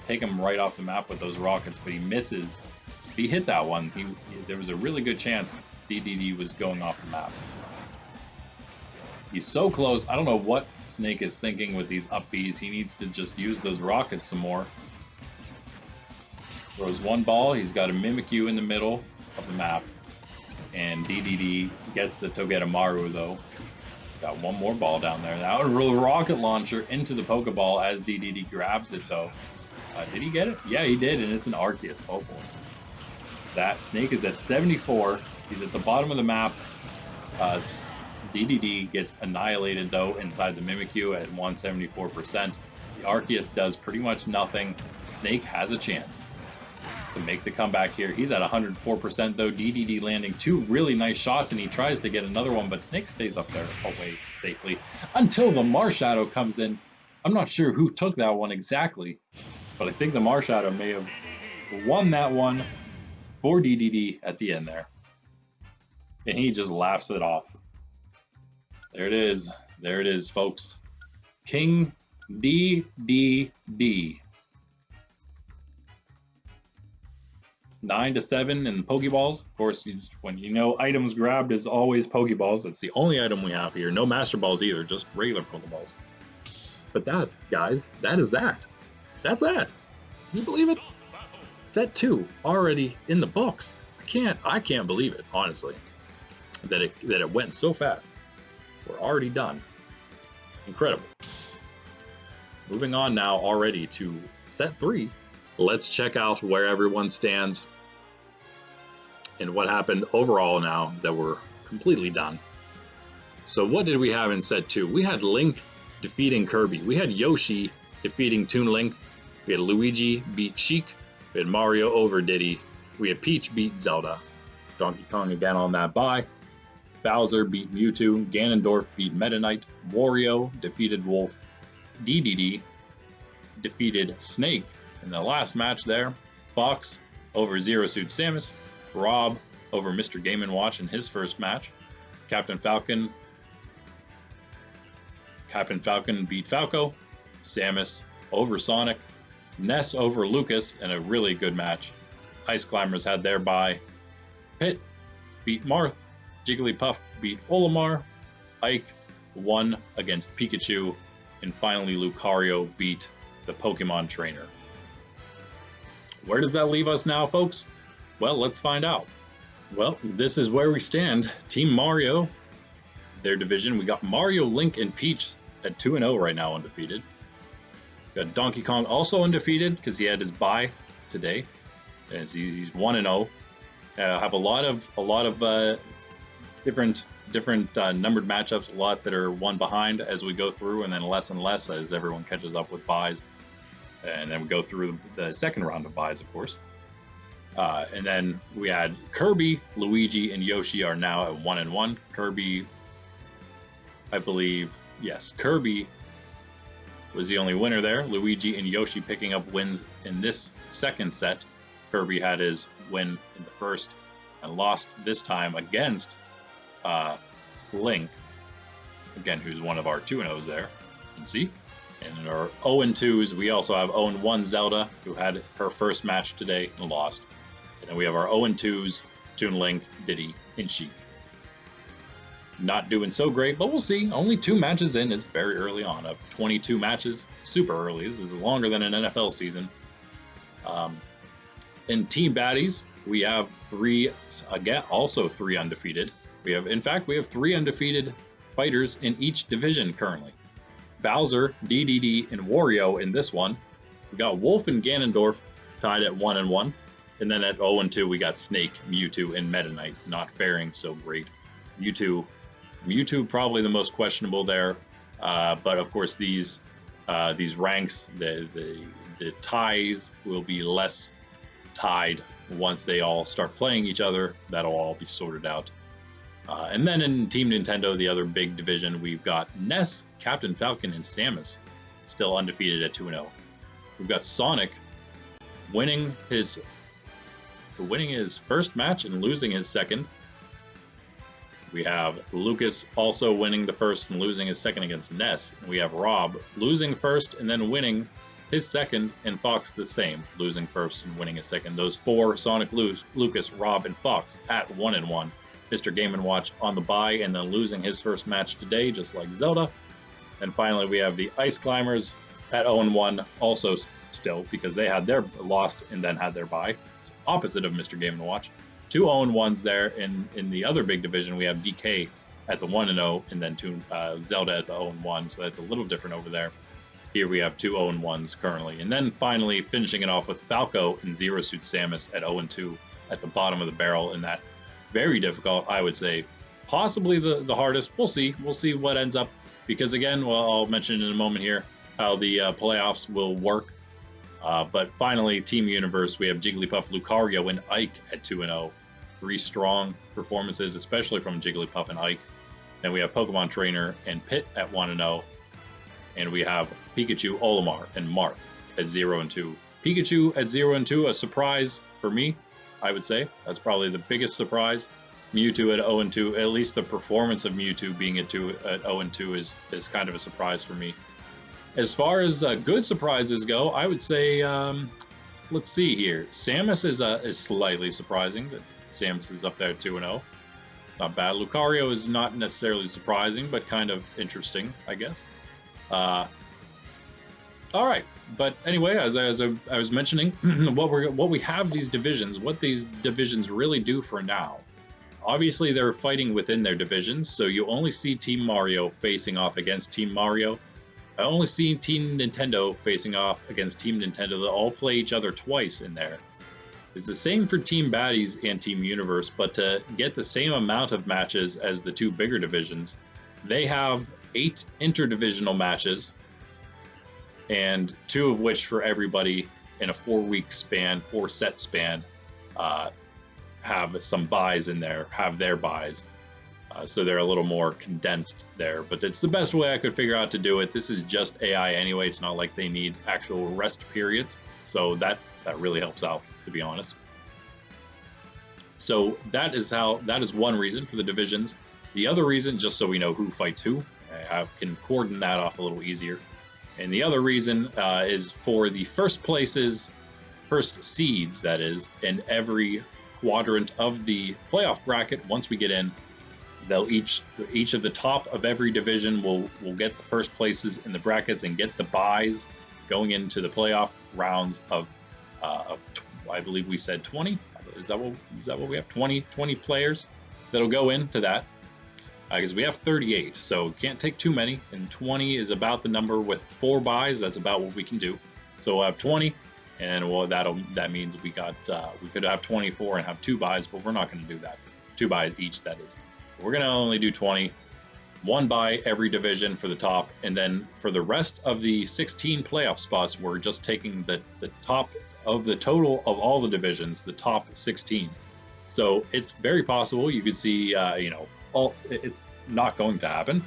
take him right off the map with those rockets, but he misses. He hit that one. There was a really good chance Dedede was going off the map. He's so close. I don't know what Snake is thinking with these up Bs. He needs to just use those rockets some more. Throws one ball. He's got a Mimikyu in the middle of the map. And Dedede gets the Togedemaru, though. Got one more ball down there. Now a rocket launcher into the Pokeball as Dedede grabs it, though. Did he get it? Yeah, he did, and it's an Arceus. Oh, boy. That Snake is at 74. He's at the bottom of the map. Dedede gets annihilated, though, inside the Mimikyu at 174%. The Arceus does pretty much nothing. Snake has a chance to make the comeback here. He's at 104%, though. Dedede landing two really nice shots, and he tries to get another one, but Snake stays up there away safely until the Marshadow comes in. I'm not sure who took that one exactly, but I think the Marshadow may have won that one for Dedede at the end there. And he just laughs it off. There it is. There it is, folks. King Dedede. 9-7 in Pokeballs. Of course, when you know items grabbed is always Pokeballs. That's the only item we have here. No Master Balls either, just regular Pokeballs. But that, guys, that is that. That's that. Can you believe it? Set 2 already in the books. I can't believe it, honestly. That it went so fast. We're already done. Incredible. Moving on now already to set 3. Let's check out where everyone stands and what happened overall now that we're completely done. So what did we have in set 2? We had Link defeating Kirby. We had Yoshi defeating Toon Link. We had Luigi beat Sheik. We had Mario over Diddy. We had Peach beat Zelda. Donkey Kong again on that bye. Bowser beat Mewtwo. Ganondorf beat Meta Knight. Wario defeated Wolf. Dedede defeated Snake in the last match there. Fox over Zero Suit Samus. R.O.B over Mr. Game & Watch in his first match. Captain Falcon beat Falco. Samus over Sonic. Ness over Lucas in a really good match. Ice Climbers had their bye. Pit beat Marth. Jigglypuff beat Olimar. Ike won against Pikachu. And finally Lucario beat the Pokemon trainer. Where does that leave us now, folks? Well, let's find out. Well, this is where we stand. Team Mario, their division. We got Mario, Link, and Peach at 2-0 right now, undefeated. Got Donkey Kong also undefeated because he had his bye today, and he's 1-0. Have a lot of different numbered matchups. A lot that are one behind as we go through, and then less and less as everyone catches up with byes. And then we go through the second round of byes, of course. And then we had Kirby, Luigi, and Yoshi are now at 1-1. Kirby, I believe, yes, Kirby was the only winner there. Luigi and Yoshi picking up wins in this second set. Kirby had his win in the first and lost this time against Link, again, who's one of our 2-0s there. You can see. And in our 0-2s, we also have 0-1 Zelda, who had her first match today and lost. And then we have our 0-2s, Toon Link, Diddy, and Sheik. Not doing so great, but we'll see. Only 2 matches in. It's very early on. Of 22 matches, super early. This is longer than an NFL season. In Team Baddies, we have 3, again, also 3 undefeated. We have 3 undefeated fighters in each division currently. Bowser, Dedede, and Wario in this one. We got Wolf and Ganondorf tied at 1-1. And then at 0-2, we got Snake, Mewtwo, and Meta Knight not faring so great. Mewtwo probably the most questionable there. But of course, these these ranks, the ties will be less tied once they all start playing each other. That'll all be sorted out. And then in Team Nintendo, the other big division, we've got Ness, Captain Falcon, and Samus still undefeated at 2-0. We've got Sonic winning his first match and losing his second. We have Lucas also winning the first and losing his second against Ness. And we have R.O.B losing first and then winning his second, and Fox the same, losing first and winning his second. Those four, Sonic, Lucas, R.O.B, and Fox at 1-1. Mr. Game & Watch on the bye and then losing his first match today, just like Zelda. And finally, we have the Ice Climbers at 0-1, also still, because they had their lost and then had their bye. It's opposite of Mr. Game & Watch. 2 0-1s there. In the other big division, we have DK at the 1-0, and then Toon, Zelda at the 0-1, so that's a little different over there. Here we have 2 0-1s currently. And then finally finishing it off with Falco and Zero Suit Samus at 0-2 at the bottom of the barrel, in that very difficult, I would say, possibly the hardest. We'll see. We'll see what ends up, because again, well, I'll mention in a moment here how the playoffs will work. But finally, Team Universe, we have Jigglypuff, Lucario, and Ike at 2-0. 3 strong performances, especially from Jigglypuff and Ike. Then we have Pokemon Trainer and Pit at 1-0. And we have Pikachu, Olimar, and Marth at 0-2. Pikachu at 0-2, a surprise for me, I would say. That's probably the biggest surprise. Mewtwo at 0-2, at least the performance of Mewtwo being at 0-2 is kind of a surprise for me. As far as good surprises go, I would say, let's see here. Samus is slightly surprising that Samus is up there at 2-0. Not bad. Lucario is not necessarily surprising, but kind of interesting, I guess. All right, but anyway, as I was mentioning, what we have these divisions, what these divisions really do for now. Obviously, they're fighting within their divisions, so you only see Team Mario facing off against Team Mario. I only see Team Nintendo facing off against Team Nintendo. They'll all play each other twice in there. It's the same for Team Baddies and Team Universe, but to get the same amount of matches as the two bigger divisions, they have 8 interdivisional matches, and 2 of which for everybody in a 4-week span, 4-set span, have some buys in there, have their buys. So they're a little more condensed there, but it's the best way I could figure out to do it. This is just AI anyway. It's not like they need actual rest periods. So that really helps out, to be honest. So that is one reason for the divisions. The other reason, just so we know who fights who, I can cordon that off a little easier. And the other reason is for the first seeds, that is, in every quadrant of the playoff bracket. Once we get in, they'll each of the top of every division will get the first places in the brackets and get the buys going into the playoff rounds of I believe we said 20. Is that what we have? 20 players that'll go into that. Because we have 38, so can't take too many, and 20 is about the number with 4 buys. That's about what we can do. So we'll have 20, and well, that means we could have 24 and have 2 buys, but we're not going to do that. 2 buys each, that is. We're going to only do 20, 1 buy every division for the top, and then for the rest of the 16 playoff spots, we're just taking the top of the total of all the divisions, the top 16. So it's very possible you could see, it's not going to happen,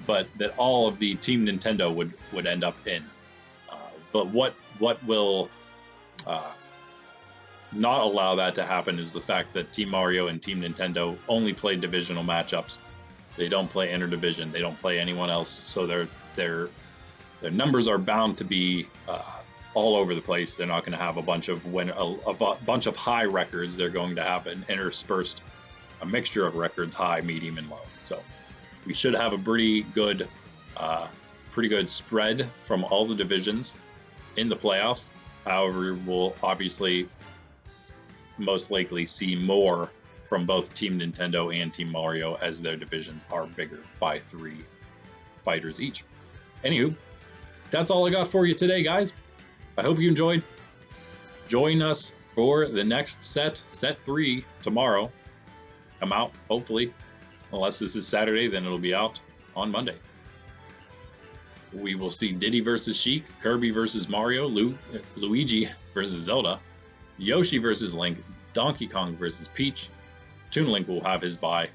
but that all of the Team Nintendo would end up in. But what will not allow that to happen is the fact that Team Mario and Team Nintendo only play divisional matchups. They don't play interdivision. They don't play anyone else. So their numbers are bound to be all over the place. They're not going to have a bunch of high records. They're going to have an interspersed a mixture of records, high, medium, and low. So we should have a pretty good spread from all the divisions in the playoffs. However, we'll obviously most likely see more from both Team Nintendo and Team Mario, as their divisions are bigger by 3 fighters each. Anywho, that's all I got for you today, guys. I hope you enjoyed. Join us for the next set 3 tomorrow. Come out, hopefully. Unless this is Saturday, then it'll be out on Monday. we will see Diddy versus Sheik, Kirby versus Mario, Luigi versus Zelda, Yoshi versus Link, Donkey Kong versus Peach. Toon Link will have his bye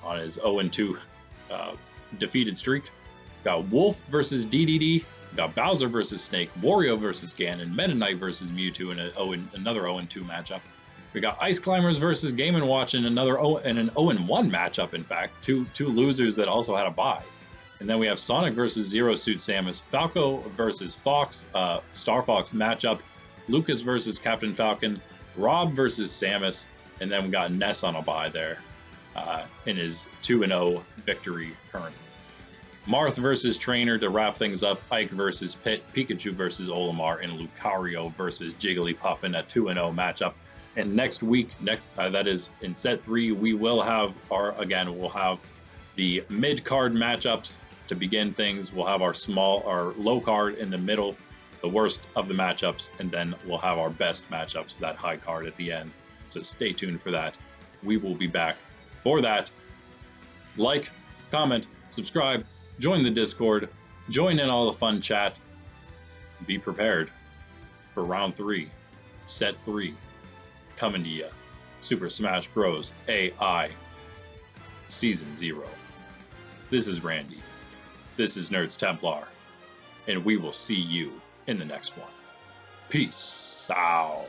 on his 0-2 defeated streak. Got Wolf versus Dedede. Got Bowser versus Snake, Wario versus Ganon, Meta Knight versus Mewtwo in another 0-2 matchup. We got Ice Climbers versus Game & Watch in an 0-1 matchup. In fact, two losers that also had a bye. And then we have Sonic versus Zero Suit Samus, Falco versus Fox, Star Fox matchup, Lucas versus Captain Falcon, R.O.B versus Samus, and then we got Ness on a bye there in his 2-0 victory currently. Marth versus Trainer to wrap things up, Ike versus Pit, Pikachu versus Olimar, and Lucario versus Jigglypuff in a 2-0 matchup. And next week, that is in set 3, we will have we'll have the mid-card matchups to begin things. We'll have our low card in the middle, the worst of the matchups, and then we'll have our best matchups, that high card at the end. So stay tuned for that. We will be back for that. Like, comment, subscribe, join the Discord, join in all the fun chat. Be prepared for round 3, set 3, coming to you. Super Smash Bros. AI Season 0. This is Randy. This is Nerds Templar. And we will see you in the next one. Peace out.